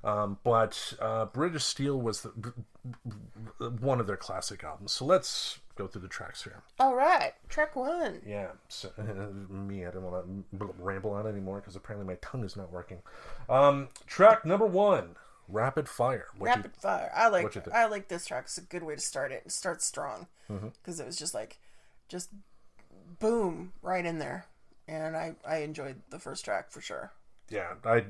But British Steel was one of their classic albums. So let's go through the tracks here. All right, track 1. Yeah, so, I don't want to ramble on anymore because apparently my tongue is not working. Track number 1, Rapid Fire. Rapid Fire. I like this track. It's a good way to start it. It starts strong because it was just boom right in there, and I enjoyed the first track for sure. Yeah, I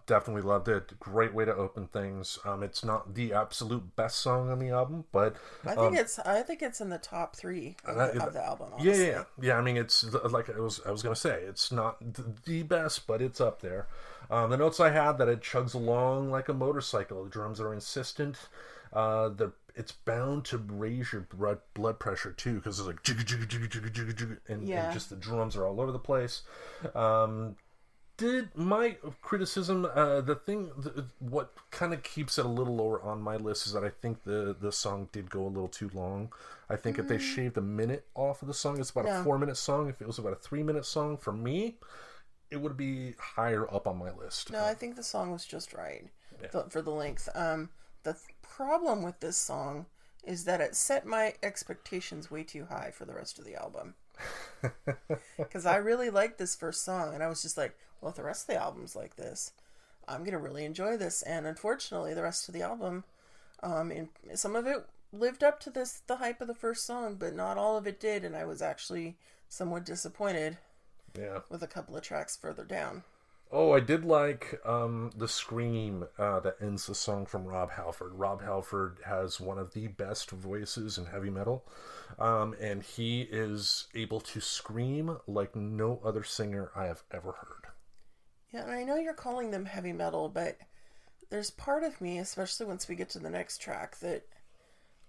definitely loved it. Great way to open things. It's not the absolute best song on the album, but I think it's in the top 3 of the album. Honestly. Yeah. I mean, it's like I was gonna say, it's not the best, but it's up there. The notes I had that it chugs along like a motorcycle. The drums are insistent. It's bound to raise your blood pressure too, because it's like and just the drums are all over the place. Did my criticism, what kind of keeps it a little lower on my list is that I think the song did go a little too long. I think if they shaved a minute off of the song, it's about a 4-minute song. If it was about a 3-minute song, for me, it would be higher up on my list. No, I think the song was just right for the length. The problem with this song is that it set my expectations way too high for the rest of the album. Because I really liked this first song, and I was just like, well, if the rest of the album's like this, I'm gonna really enjoy this. And unfortunately, the rest of the album, some of it lived up to the hype of the first song, but not all of it did, and I was actually somewhat disappointed. Yeah. With a couple of tracks further down. Oh, I did like the scream that ends the song from Rob Halford. Rob Halford has one of the best voices in heavy metal, and he is able to scream like no other singer I have ever heard. Yeah, and I know you're calling them heavy metal, but there's part of me, especially once we get to the next track, that...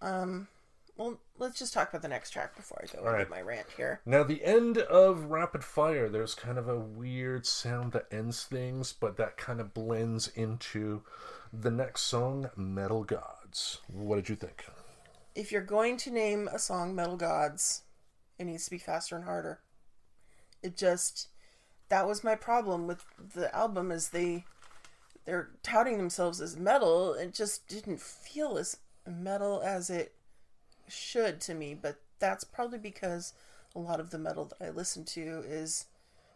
well, let's just talk about the next track before I go into my rant here. Now, the end of Rapid Fire, there's kind of a weird sound that ends things, but that kind of blends into the next song, Metal Gods. What did you think? If you're going to name a song Metal Gods, it needs to be faster and harder. That was my problem with the album, is they're touting themselves as metal. It just didn't feel as metal as it should to me, but that's probably because a lot of the metal that I listen to is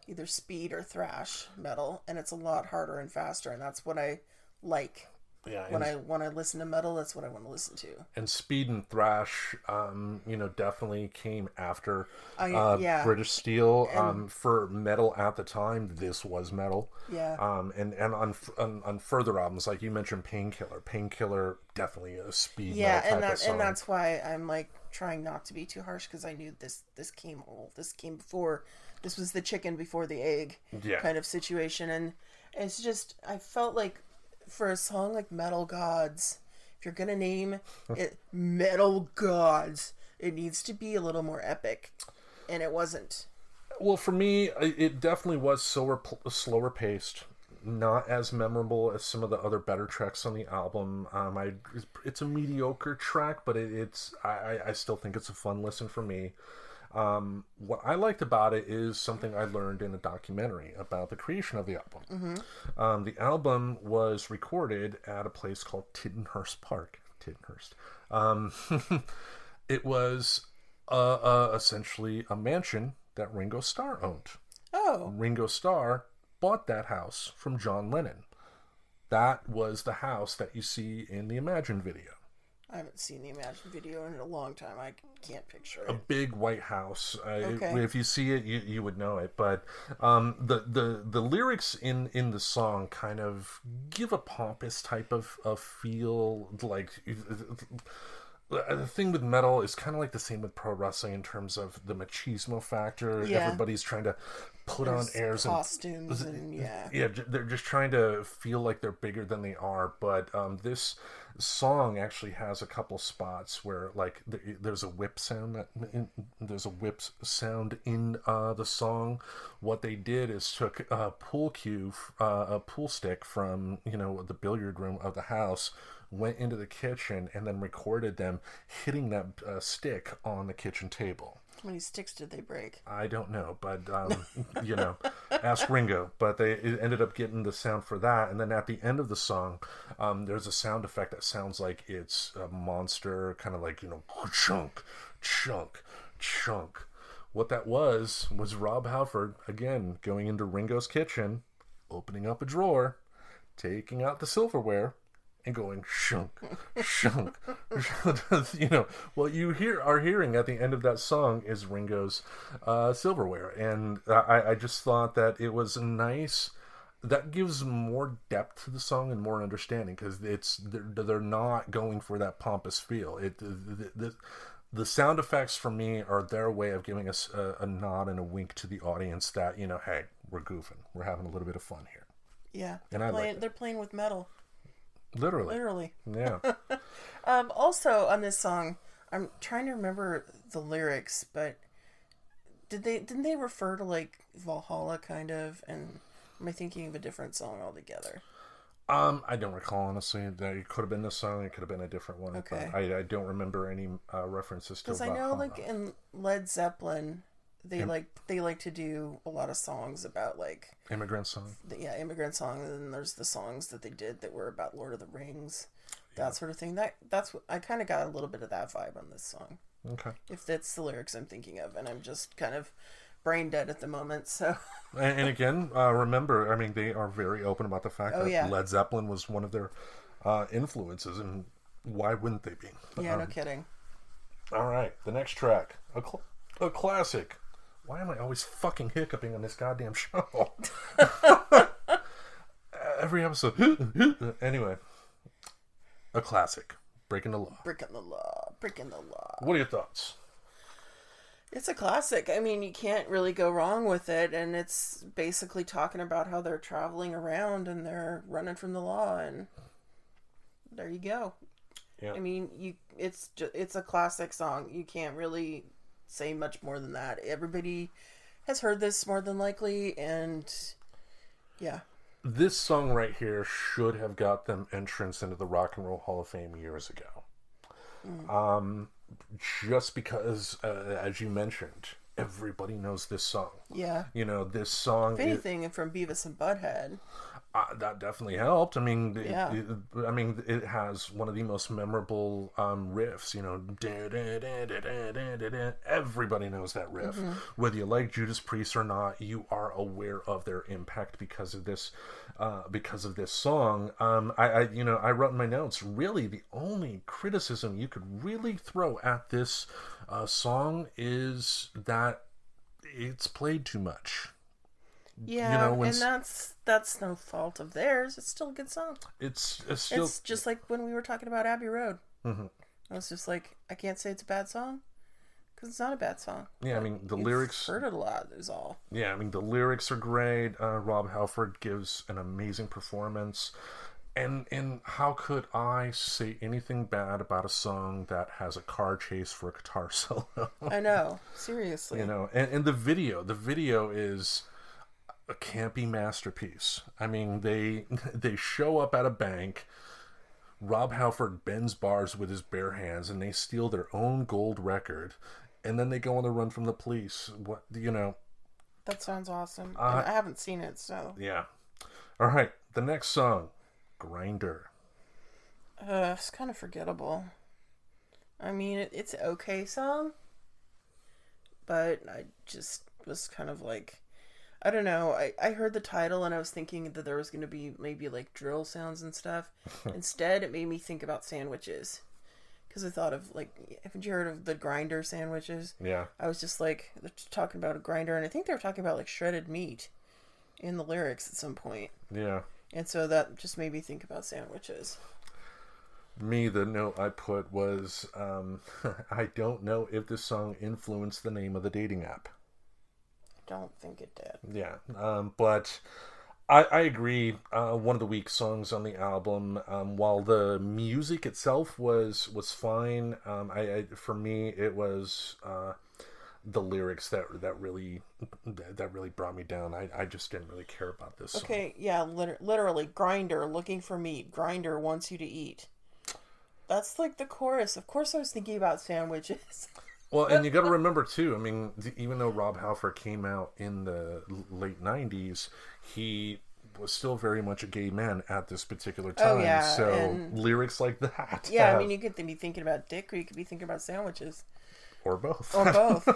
either speed or thrash metal, and it's a lot harder and faster, and that's what I like. Yeah, when I listen to metal, that's what I want to listen to. And speed and thrash, definitely came after British Steel. For metal at the time, this was metal. Yeah. And on further albums, like you mentioned, Painkiller, definitely a speed metal type of song. And that's why I'm like trying not to be too harsh, because I knew this came before. This was the chicken before the egg kind of situation, and it's just, I felt like, for a song like Metal Gods, if you're gonna name it Metal Gods, it needs to be a little more epic, and it wasn't. Well, for me, it definitely was slower paced, not as memorable as some of the other better tracks on the album. It's a mediocre track, but I still think it's a fun listen for me. What I liked about it is something I learned in a documentary about the creation of the album. Mm-hmm. The album was recorded at a place called Tittenhurst Park. It was essentially a mansion that Ringo Starr owned. Oh. Ringo Starr bought that house from John Lennon. That was the house that you see in the Imagine video. I haven't seen the Imagine video in a long time. I can't picture it. A big white house. Okay. If you see it, you would know it. But the lyrics in the song kind of give a pompous type of feel. Like the thing with metal is kind of like the same with pro wrestling in terms of the machismo factor. Yeah. Everybody's trying to put on airs costumes and yeah, they're just trying to feel like they're bigger than they are. But this song actually has a couple spots where like there's a whip sound in the song. What they did is took a pool cue, a pool stick from the billiard room of the house, went into the kitchen, and then recorded them hitting that stick on the kitchen table. How many sticks did they break? I don't know, but ask Ringo. But they ended up getting the sound for that, and then at the end of the song, there's a sound effect that sounds like it's a monster, kind of like chunk, chunk, chunk. What that was Rob Halford again going into Ringo's kitchen, opening up a drawer, taking out the silverware, and going shunk, shunk, shunk. What you are hearing at the end of that song is Ringo's silverware, and I just thought that it was nice. That gives more depth to the song and more understanding, because they're not going for that pompous feel. The sound effects for me are their way of giving us a nod and a wink to the audience that hey, we're goofing, we're having a little bit of fun here. Yeah, and they're playing with metal. Literally. Yeah. Also on this song, I'm trying to remember the lyrics, but didn't they refer to like Valhalla kind of? And am I thinking of a different song altogether? I don't recall, honestly. It could have been this song. It could have been a different one. Okay. But I don't remember any references to Valhalla. Because I know, like in Led Zeppelin, they like to do a lot of songs about like immigrant song. Immigrant song, and then there's the songs that they did that were about Lord of the Rings, that sort of thing. That's what I kind of got a little bit of that vibe on this song. Okay. If that's the lyrics I'm thinking of, and I'm just kind of brain dead at the moment. So. and again, remember, I mean, they are very open about the fact that Led Zeppelin was one of their influences, and why wouldn't they be? Yeah, no kidding. All right, the next track, a classic. Why am I always fucking hiccuping on this goddamn show? Every episode. Anyway, a classic. Breaking the Law. Breaking the Law. What are your thoughts? It's a classic. I mean, you can't really go wrong with it, and it's basically talking about how they're traveling around and they're running from the law, and there you go. Yeah. I mean, it's a classic song. You can't really say much more than that. Everybody has heard this more than likely, and yeah. This song right here should have got them entrance into the Rock and Roll Hall of Fame years ago. Just because, as you mentioned, everybody knows this song. Yeah. This song. If anything, from Beavis and Butthead. That definitely helped. I mean, yeah. It has one of the most memorable riffs. Everybody knows that riff. Mm-hmm. Whether you like Judas Priest or not, you are aware of their impact because of this song. I wrote in my notes. Really, the only criticism you could really throw at this song is that it's played too much. Yeah, and that's no fault of theirs. It's still a good song. It's still. It's just like when we were talking about Abbey Road. Mm-hmm. I was just like, I can't say it's a bad song because it's not a bad song. Yeah, I mean the lyrics. Heard it a lot. Is all. Yeah, I mean the lyrics are great. Rob Halford gives an amazing performance, and how could I say anything bad about a song that has a car chase for a guitar solo? I know, seriously. And the video is a campy masterpiece. I mean, they show up at a bank. Rob Halford bends bars with his bare hands, and they steal their own gold record, and then they go on the run from the police. That sounds awesome. I haven't seen it, so yeah. All right, the next song, Grinder. It's kind of forgettable. I mean, it's an okay song, but I just was kind of like, I don't know. I heard the title and I was thinking that there was going to be maybe like drill sounds and stuff. Instead, it made me think about sandwiches. Because I thought of like, haven't you heard of the grinder sandwiches? Yeah. I was just like, they're talking about a grinder, and I think they were talking about like shredded meat in the lyrics at some point. Yeah. And so that just made me think about sandwiches. Me, the note I put was, I don't know if this song influenced the name of the dating app. I don't think it did. Yeah, but I agree. One of the weak songs on the album, while the music itself was fine, for me it was the lyrics that really brought me down. I just didn't really care about this song. Okay, yeah, literally, grinder looking for meat. Grinder wants you to eat. That's like the chorus. Of course, I was thinking about sandwiches. Well, and you got to remember too. I mean, even though Rob Halford came out in the late '90s, he was still very much a gay man at this particular time. Oh, yeah, so and lyrics like that. yeah, I mean, you could be thinking about dick, or you could be thinking about sandwiches, or both. or both.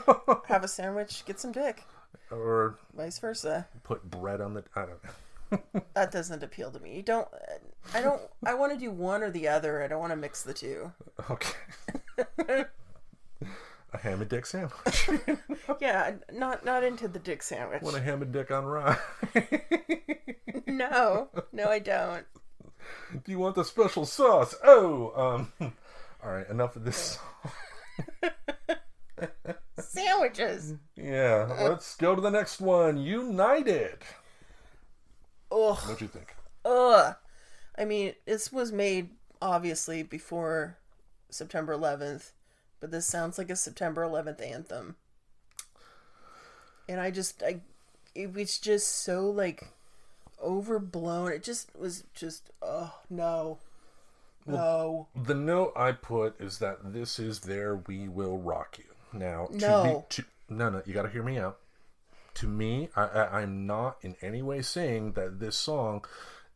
Have a sandwich, get some dick, or vice versa. Put bread on the. I don't know. That doesn't appeal to me. I want to do one or the other. I don't want to mix the two. Okay. A ham and dick sandwich. Yeah, not into the dick sandwich. Want a ham and dick on rye? No, I don't. Do you want the special sauce? Oh, all right, enough of this. Sandwiches. Yeah, let's go to the next one. United. Ugh. What'd you think? Ugh. I mean, this was made obviously before September 11th, but this sounds like a September 11th anthem. And it was just so like overblown. It just was just, oh, no. No. The note I put is that this is their "We Will Rock You." Now, no, you got to hear me out. To me, I'm not in any way saying that this song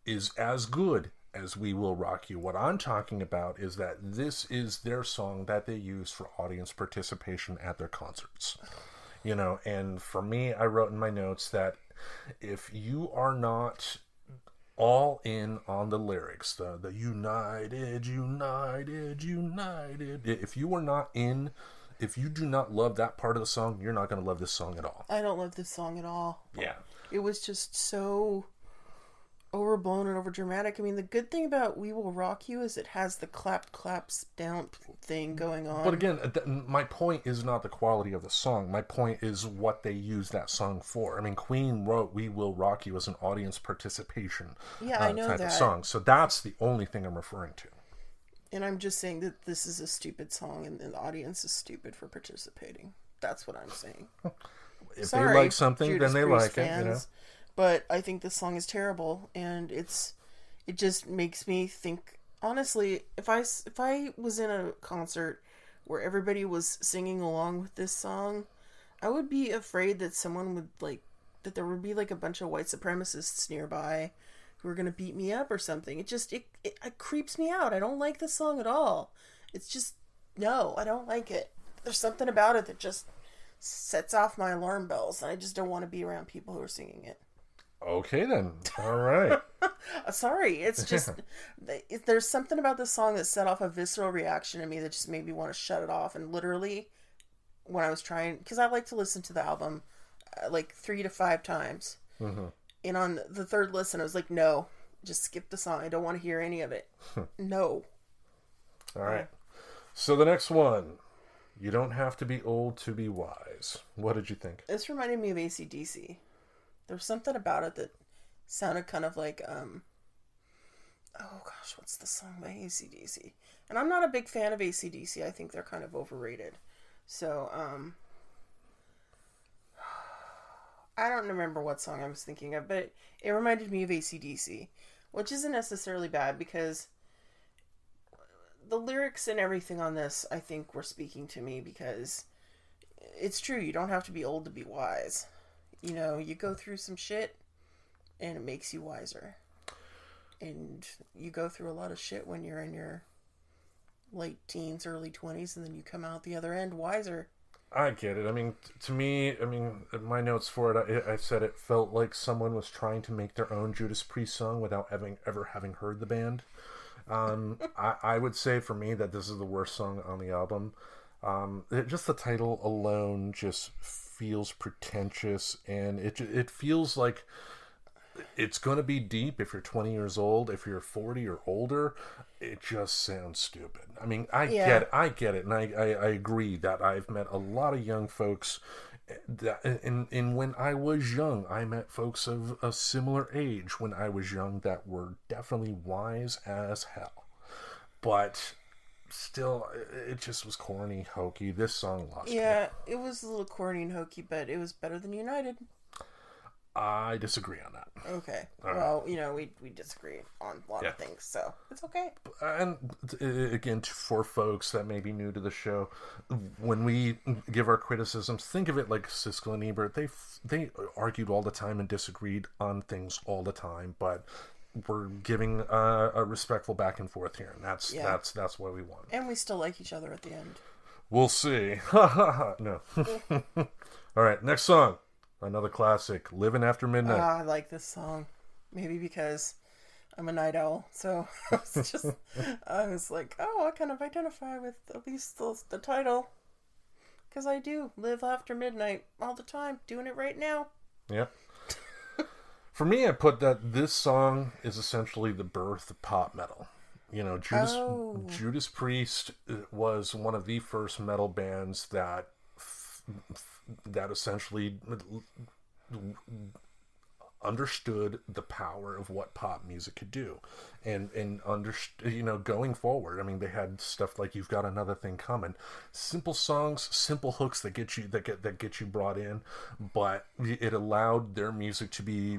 is as good as "We Will Rock You." What I'm talking about is that this is their song that they use for audience participation at their concerts. You know, and for me, I wrote in my notes that if you are not all in on the lyrics, the United, United, United, if you are not in, if you do not love that part of the song, you're not going to love this song at all. I don't love this song at all. Yeah. It was just so overblown and overdramatic. I mean, the good thing about "We Will Rock You" is it has the clap, clap, stamp thing going on. But again, my point is not the quality of the song. My point is what they use that song for. I mean, Queen wrote "We Will Rock You" as an audience participation I know type that. of song. So that's the only thing I'm referring to. And I'm just saying that this is a stupid song and the audience is stupid for participating. That's what I'm saying. If Sorry, they like something, Judas then they Priest like fans, it, you know. But I think this song is terrible, and it just makes me think. Honestly, if I was in a concert where everybody was singing along with this song, I would be afraid that someone would that there would be like a bunch of white supremacists nearby who are gonna beat me up or something. It creeps me out. I don't like this song at all. It's just no, I don't like it. There's something about it that just sets off my alarm bells, and I just don't want to be around people who are singing it. Okay then. All right. Sorry, it's just there's something about this song that set off a visceral reaction in me that just made me want to shut it off. And literally, when I was trying, because I like to listen to the album like 3 to 5 times, and on the third listen, I was like, no, just skip the song. I don't want to hear any of it. No. All right. So the next one, "You Don't Have to Be Old to Be Wise." What did you think? This reminded me of AC/DC. There was something about it that sounded kind of like, oh gosh, what's the song by AC/DC? And I'm not a big fan of AC/DC. I think they're kind of overrated. So, I don't remember what song I was thinking of, but it reminded me of AC/DC, which isn't necessarily bad because the lyrics and everything on this, I think, were speaking to me because it's true. You don't have to be old to be wise. You know, you go through some shit and it makes you wiser. And you go through a lot of shit when you're in your late teens, early 20s, and then you come out the other end wiser. I get it. I mean, to me, I mean, my notes for it, I said it felt like someone was trying to make their own Judas Priest song without ever having heard the band. I would say for me that this is the worst song on the album. Just the title alone just feels pretentious, and it feels like it's going to be deep if you're 20 years old. If you're 40 or older, it just sounds stupid. I mean, Yeah. I get it, and I agree that I've met a lot of young folks that, and when I was young, I met folks of a similar age when I was young that were definitely wise as hell. But still, it just was corny, hokey. This song lost me. Yeah, it was a little corny and hokey, but it was better than United. I disagree on that. Okay. All right. Well, we disagree on a lot Yeah. of things, so it's okay. And again, for folks that may be new to the show, when we give our criticisms, think of it like Siskel and Ebert. They argued all the time and disagreed on things all the time, but we're giving a respectful back and forth here, and that's what we want. And we still like each other at the end. We'll see. No. All right, next song. Another classic, Living After Midnight. I like this song. Maybe because I'm a night owl, so I was like, oh, I kind of identify with at least the title. Because I do live after midnight all the time, doing it right now. Yep. For me, I put that this song is essentially the birth of pop metal. Judas Priest was one of the first metal bands that essentially understood the power of what pop music could do, and understood, going forward. I mean, they had stuff like "You've Got Another Thing Coming," simple songs, simple hooks that get you brought in, but it allowed their music to be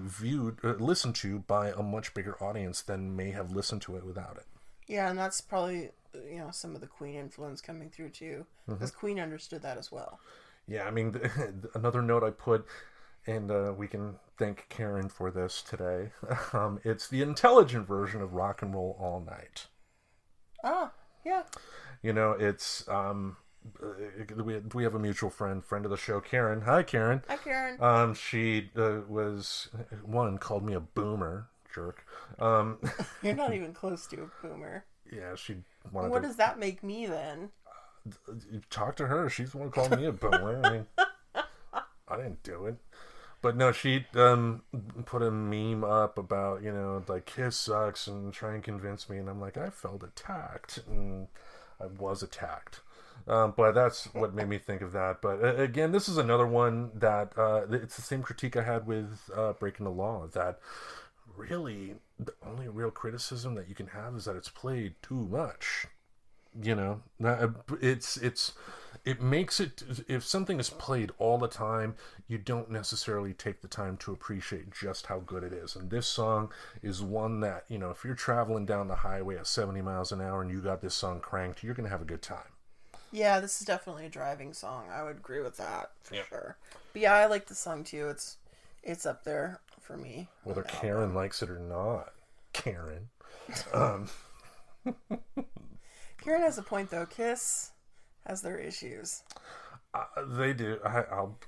listened to by a much bigger audience than may have listened to it without it. Yeah, and that's probably some of the Queen influence coming through too, because Queen understood that as well. Yeah, I mean, another note I put, and we can thank Karen for this today. It's the intelligent version of Rock and Roll All Night. Ah, yeah. It's we have a mutual friend of the show, Karen. Hi, Karen. Hi, Karen. She was called me a boomer jerk. You're not even close to a boomer. Yeah, she wanted. What does that make me then? Talk to her. She's the one who called me a boomer. I mean, I didn't do it. But no, she put a meme up about, like Kiss sucks and try and convince me. And I'm like, I felt attacked. And I was attacked. But that's what made me think of that. But again, this is another one that it's the same critique I had with Breaking the Law. That really, the only real criticism that you can have is that it's played too much. It makes it, if something is played all the time, you don't necessarily take the time to appreciate just how good it is. And this song is one that, if you're traveling down the highway at 70 miles an hour and you got this song cranked, you're going to have a good time. Yeah, this is definitely a driving song. I would agree with that for sure. But yeah, I like the song too. It's up there for me. Whether Karen likes it or not. Karen. Karen has a point though. Kiss has their issues. They do.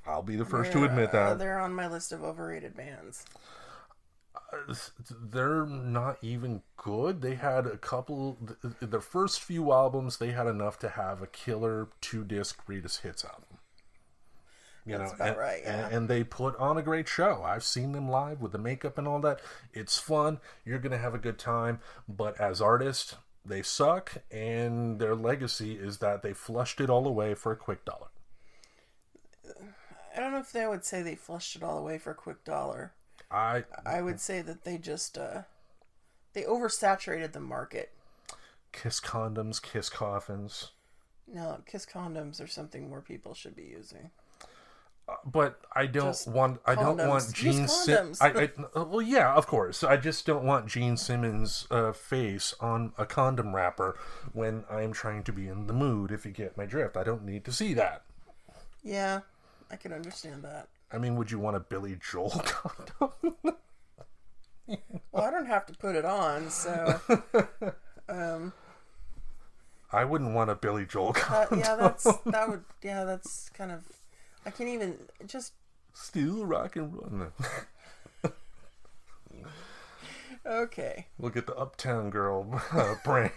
I'll be the first to admit that. They're on my list of overrated bands. They're not even good. They had a couple. The first few albums, they had enough to have a killer 2-disc greatest hits album. That's about right. Yeah. And they put on a great show. I've seen them live with the makeup and all that. It's fun. You're gonna have a good time. But as artists, they suck, and their legacy is that they flushed it all away for a quick dollar. I don't know if they would say they flushed it all away for a quick dollar. I would say that they just they oversaturated the market. Kiss condoms, kiss coffins. No, kiss condoms are something more people should be using. But I don't want Gene Simmons. Well, yeah, of course. I just don't want Gene Simmons' face on a condom wrapper when I'm trying to be in the mood. If you get my drift, I don't need to see that. Yeah, I can understand that. I mean, would you want a Billy Joel condom? Well, I don't have to put it on, so. I wouldn't want a Billy Joel that's kind of, I can't even, just... Still rock and roll. No. Okay. Look at the Uptown Girl brand.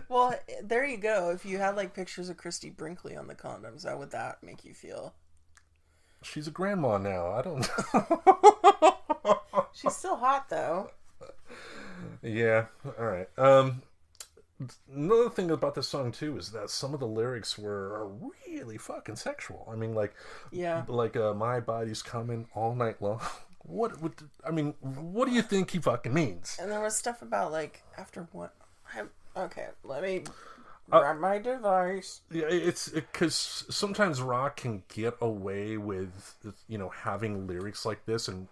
Well, there you go. If you had like pictures of Christy Brinkley on the condoms, how would that make you feel? She's a grandma now. I don't know. She's still hot though. Yeah. All right. Another thing about this song too is that some of the lyrics were really fucking sexual. I mean, like, my body's coming all night long. What would what do you think he fucking means? And there was stuff about like after what? Okay, let me grab my device. Yeah, it's because sometimes rock can get away with having lyrics like this and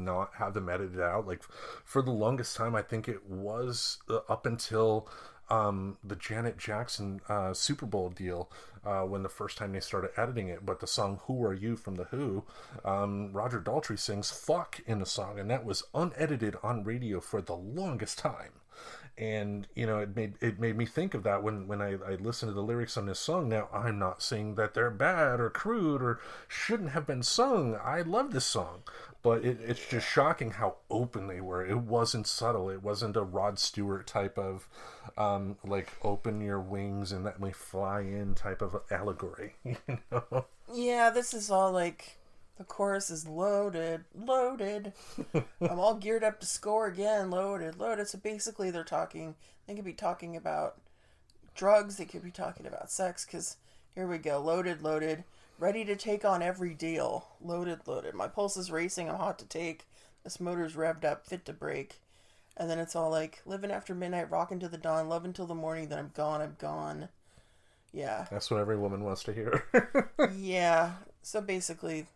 not have them edited out. Like for the longest time, I think it was up until the Janet Jackson Super Bowl deal, when the first time they started editing it. But the song "Who Are You" from The Who, Roger Daltrey sings "fuck" in the song, and that was unedited on radio for the longest time. And it made me think of that when I listen to the lyrics on this song. Now, I'm not saying that they're bad or crude or shouldn't have been sung. I love this song, but it's just shocking how open they were. It wasn't subtle. It wasn't a Rod Stewart type of like open your wings and let me fly in type of allegory. Yeah, this is all like, the chorus is loaded. I'm all geared up to score again. Loaded. So basically they could be talking about drugs. They could be talking about sex. Because here we go. Loaded. Ready to take on every deal. Loaded. My pulse is racing. I'm hot to take. This motor's revved up, fit to break. And then it's all like, living after midnight, rocking to the dawn, love until the morning, then I'm gone. Yeah. That's what every woman wants to hear. Yeah. So basically...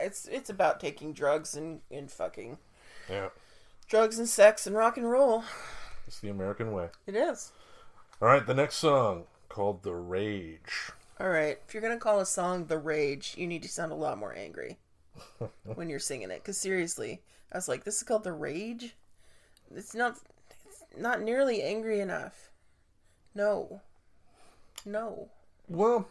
it's about taking drugs and fucking. Yeah. Drugs and sex and rock and roll. It's the American way. It is. All right, the next song, called "The Rage." All right, if you're going to call a song "The Rage," you need to sound a lot more angry when you're singing it. Because seriously, I was like, this is called "The Rage"? It's not nearly angry enough. No. Well...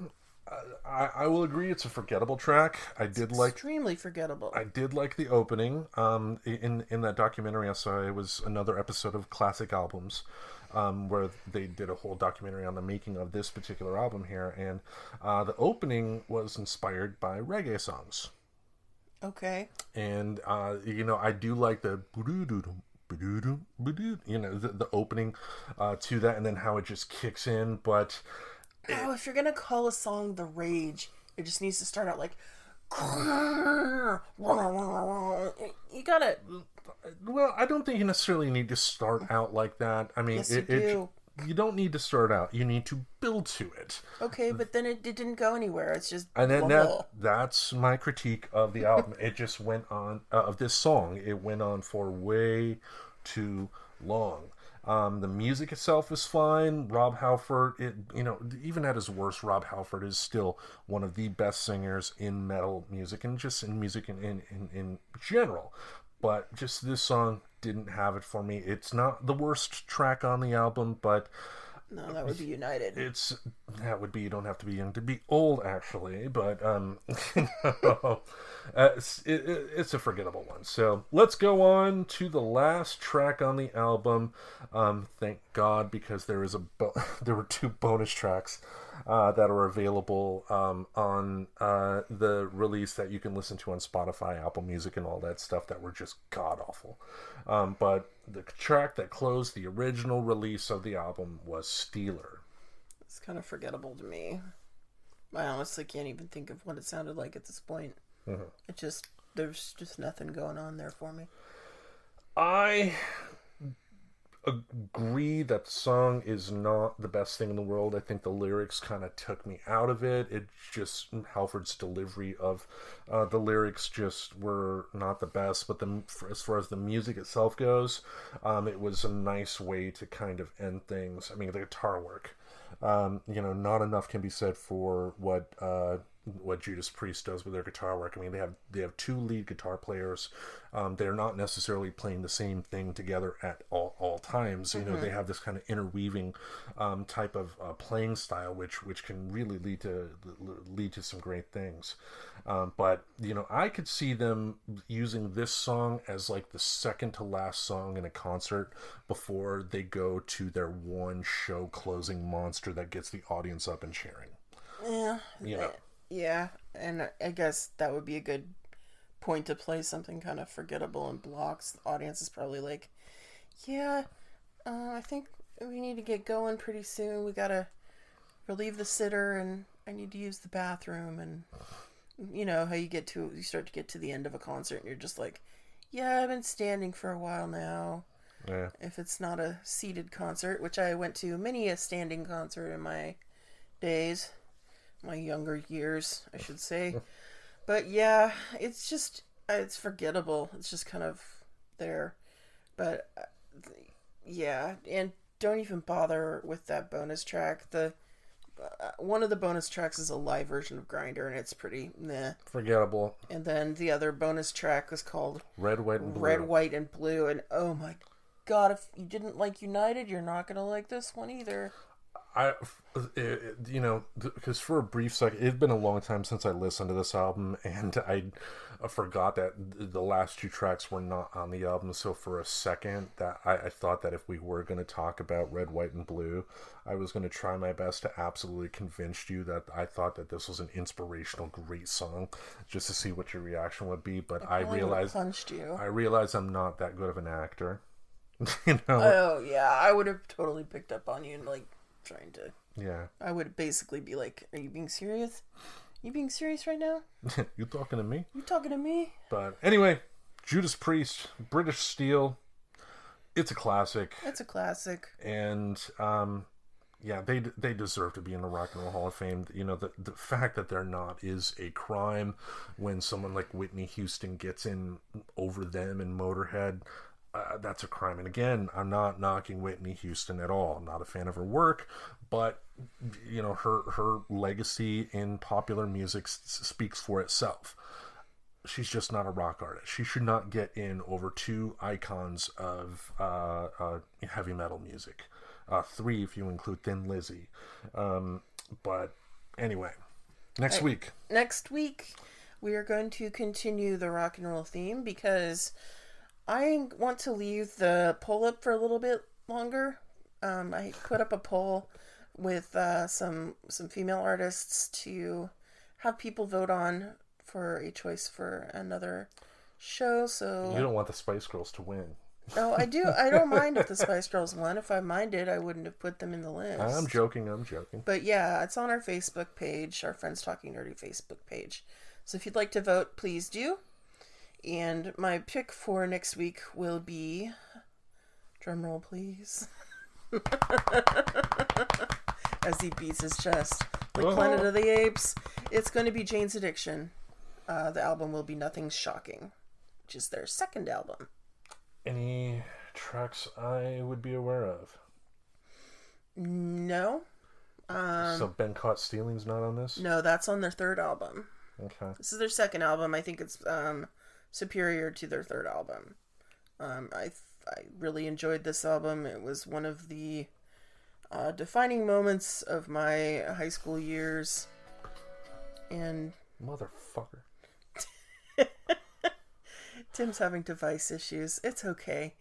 I will agree it's a forgettable track. Extremely forgettable. I did like the opening. In that documentary I saw, it was another episode of Classic Albums, where they did a whole documentary on the making of this particular album here, and the opening was inspired by reggae songs. Okay. And I do like the the opening to that, and then how it just kicks in, but if you're gonna call a song "The Rage," it just needs to start out like, you gotta. Well, I don't think you necessarily need to start out like that. I mean, yes, you do. You don't need to start out. You need to build to it. Okay, but then it didn't go anywhere. It's just... And then that's my critique of the album. It just went on, of this song, it went on for way too long. The music itself is fine. Rob Halford, even at his worst, Rob Halford is still one of the best singers in metal music and just in music in general. But just this song didn't have it for me. It's not the worst track on the album, but... No, that would be United. You don't have to be young to be old, actually, but it's a forgettable one. So let's go on to the last track on the album. Thank God, because there were two bonus tracks that are available on the release that you can listen to on Spotify, Apple Music, and all that stuff that were just god awful. But the track that closed the original release of the album was Steeler. It's kind of forgettable to me. I honestly can't even think of what it sounded like at this point. Mm-hmm. There's just nothing going on there for me. I agree that the song is not the best thing in the world. I think the lyrics kind of took me out of it. It just, Halford's delivery of the lyrics just were not the best, but as far as the music itself goes, it was a nice way to kind of end things. I mean, the guitar work, not enough can be said for what what Judas Priest does with their guitar work. I mean, they have two lead guitar players. They're not necessarily playing the same thing together at all times. You know, they have this kind of interweaving type of playing style, which can really lead to some great things. But you know, I could see them using this song as like the second to last song in a concert before they go to their one show closing monster that gets the audience up and cheering. Yeah. You know. Yeah, and I guess that would be a good point to play something kind of forgettable in blocks. The audience is probably like, yeah, I think we need to get going pretty soon. We gotta relieve the sitter, and I need to use the bathroom. And you know how you start to get to the end of a concert, and you're just like, yeah, I've been standing for a while now. Yeah. If it's not a seated concert, which I went to many a standing concert in my days. My younger years, I should say. But yeah, it's forgettable. It's just kind of there. But yeah, and don't even bother with that bonus track. One of the bonus tracks is a live version of Grinder, and it's pretty meh. Forgettable. And then the other bonus track was called Red, White, and Blue. Red, White, and Blue. And oh my god, if you didn't like United, you're not going to like this one either. You know, because for a brief second, it had been a long time since I listened to this album, and I forgot that the last two tracks were not on the album. So for a second, that I thought that if we were going to talk about Red, White, and Blue, I was going to try my best to absolutely convince you that I thought that this was an inspirational, great song, just to see what your reaction would be. But I realized I'm not that good of an actor. You know? Oh yeah, I would have totally picked up on you and like. Trying to. Yeah. I would basically be like, are you being serious? You being serious right now? You talking to me? You talking to me? But anyway, Judas Priest, British Steel. It's a classic. It's a classic. And yeah, they deserve to be in the Rock and Roll Hall of Fame. You know, the fact that they're not is a crime. When someone like Whitney Houston gets in over them in Motorhead, that's a crime. And again, I'm not knocking Whitney Houston at all. I'm not a fan of her work, but you know, her legacy in popular music speaks for itself. She's just not a rock artist. She should not get in over two icons of heavy metal music. Three if you include Thin Lizzy. But anyway, next week we are going to continue the rock and roll theme because I want to leave the poll up for a little bit longer. I put up a poll with some female artists to have people vote on for a choice for another show. So you don't want the Spice Girls to win. No, I do. I don't mind if the Spice Girls won. If I minded, I wouldn't have put them in the list. I'm joking. But yeah, it's on our Facebook page, our Friends Talking Nerdy Facebook page. So if you'd like to vote, please do. And my pick for next week will be, drumroll please, as he beats his chest, like Planet of the Apes. It's going to be Jane's Addiction. The album will be Nothing's Shocking, which is their second album. Any tracks I would be aware of? No. So Ben Caught Stealing's not on this? No, that's on their third album. Okay. This is their second album. I think it's superior to their third album. I really enjoyed this album. It was one of the defining moments of my high school years. And motherfucker. Tim's having device issues. It's okay.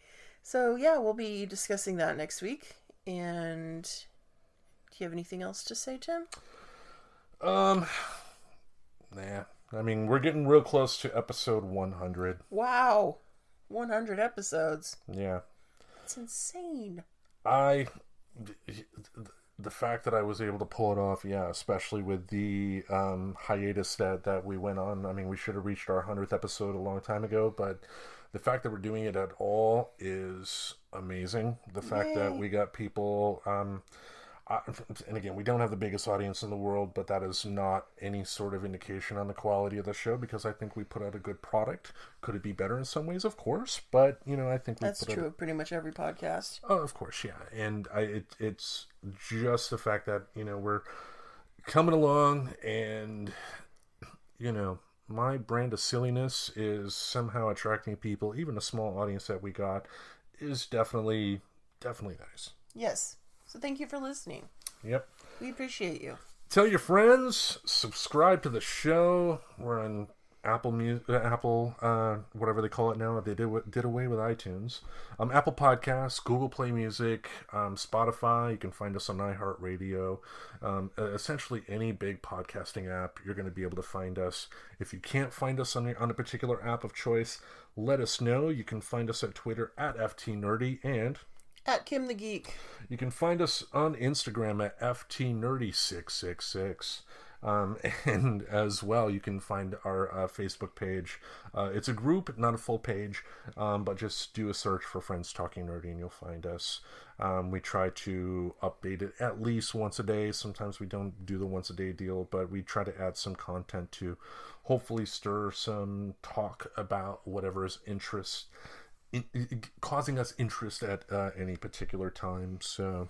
So yeah, we'll be discussing that next week. And do you have anything else to say, Tim? Nah. I mean, we're getting real close to episode 100. Wow. 100 episodes. Yeah. That's insane. The fact that I was able to pull it off, yeah, especially with the hiatus that we went on. I mean, we should have reached our 100th episode a long time ago, but the fact that we're doing it at all is amazing. The fact that we got people... and again, we don't have the biggest audience in the world, but that is not any sort of indication on the quality of the show, because I think we put out a good product. Could it be better in some ways? Of course. But, you know, I think that's true of pretty much every podcast. Oh, of course, yeah. And it's just the fact that, you know, we're coming along, and my brand of silliness is somehow attracting people. Even a small audience that we got is definitely nice. Yes. So thank you for listening. Yep. We appreciate you. Tell your friends. Subscribe to the show. We're on Apple, whatever they call it now. They did away with iTunes. Apple Podcasts, Google Play Music, Spotify. You can find us on iHeartRadio. Essentially any big podcasting app, you're going to be able to find us. If you can't find us on a particular app of choice, let us know. You can find us at Twitter at FTNerdy and at Kim the Geek. You can find us on Instagram at FTNerdy666. And as well, you can find our Facebook page. It's a group, not a full page, but just do a search for Friends Talking Nerdy and you'll find us. We try to update it at least once a day. Sometimes we don't do the once a day deal, but we try to add some content to hopefully stir some talk about whatever is causing us interest at any particular time. So,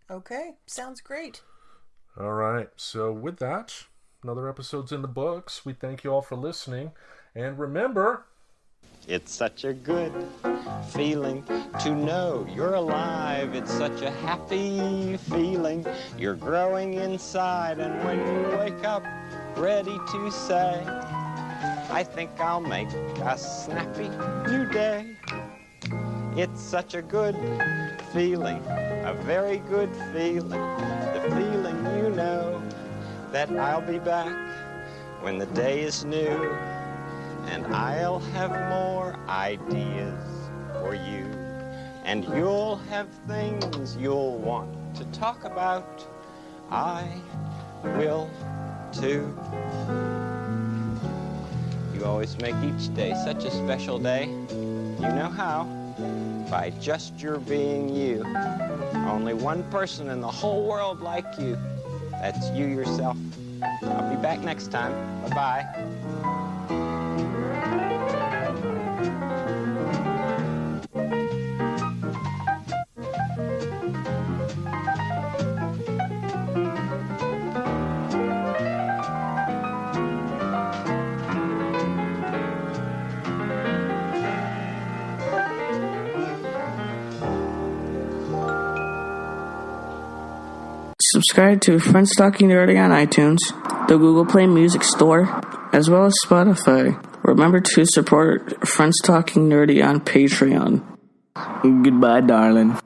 okay, sounds great. All right, so with that, another episode's in the books. We thank you all for listening, and remember, it's such a good feeling to know you're alive. It's such a happy feeling. You're growing inside, and when you wake up, ready to say, I think I'll make a snappy new day. It's such a good feeling, a very good feeling, the feeling you know that I'll be back when the day is new, and I'll have more ideas for you, and you'll have things you'll want to talk about. I will too. You always make each day such a special day. You know how? By just your being you. Only one person in the whole world like you. That's you yourself. I'll be back next time. Bye-bye. Subscribe to Friends Talking Nerdy on iTunes, the Google Play Music Store, as well as Spotify. Remember to support Friends Talking Nerdy on Patreon. Goodbye, darling.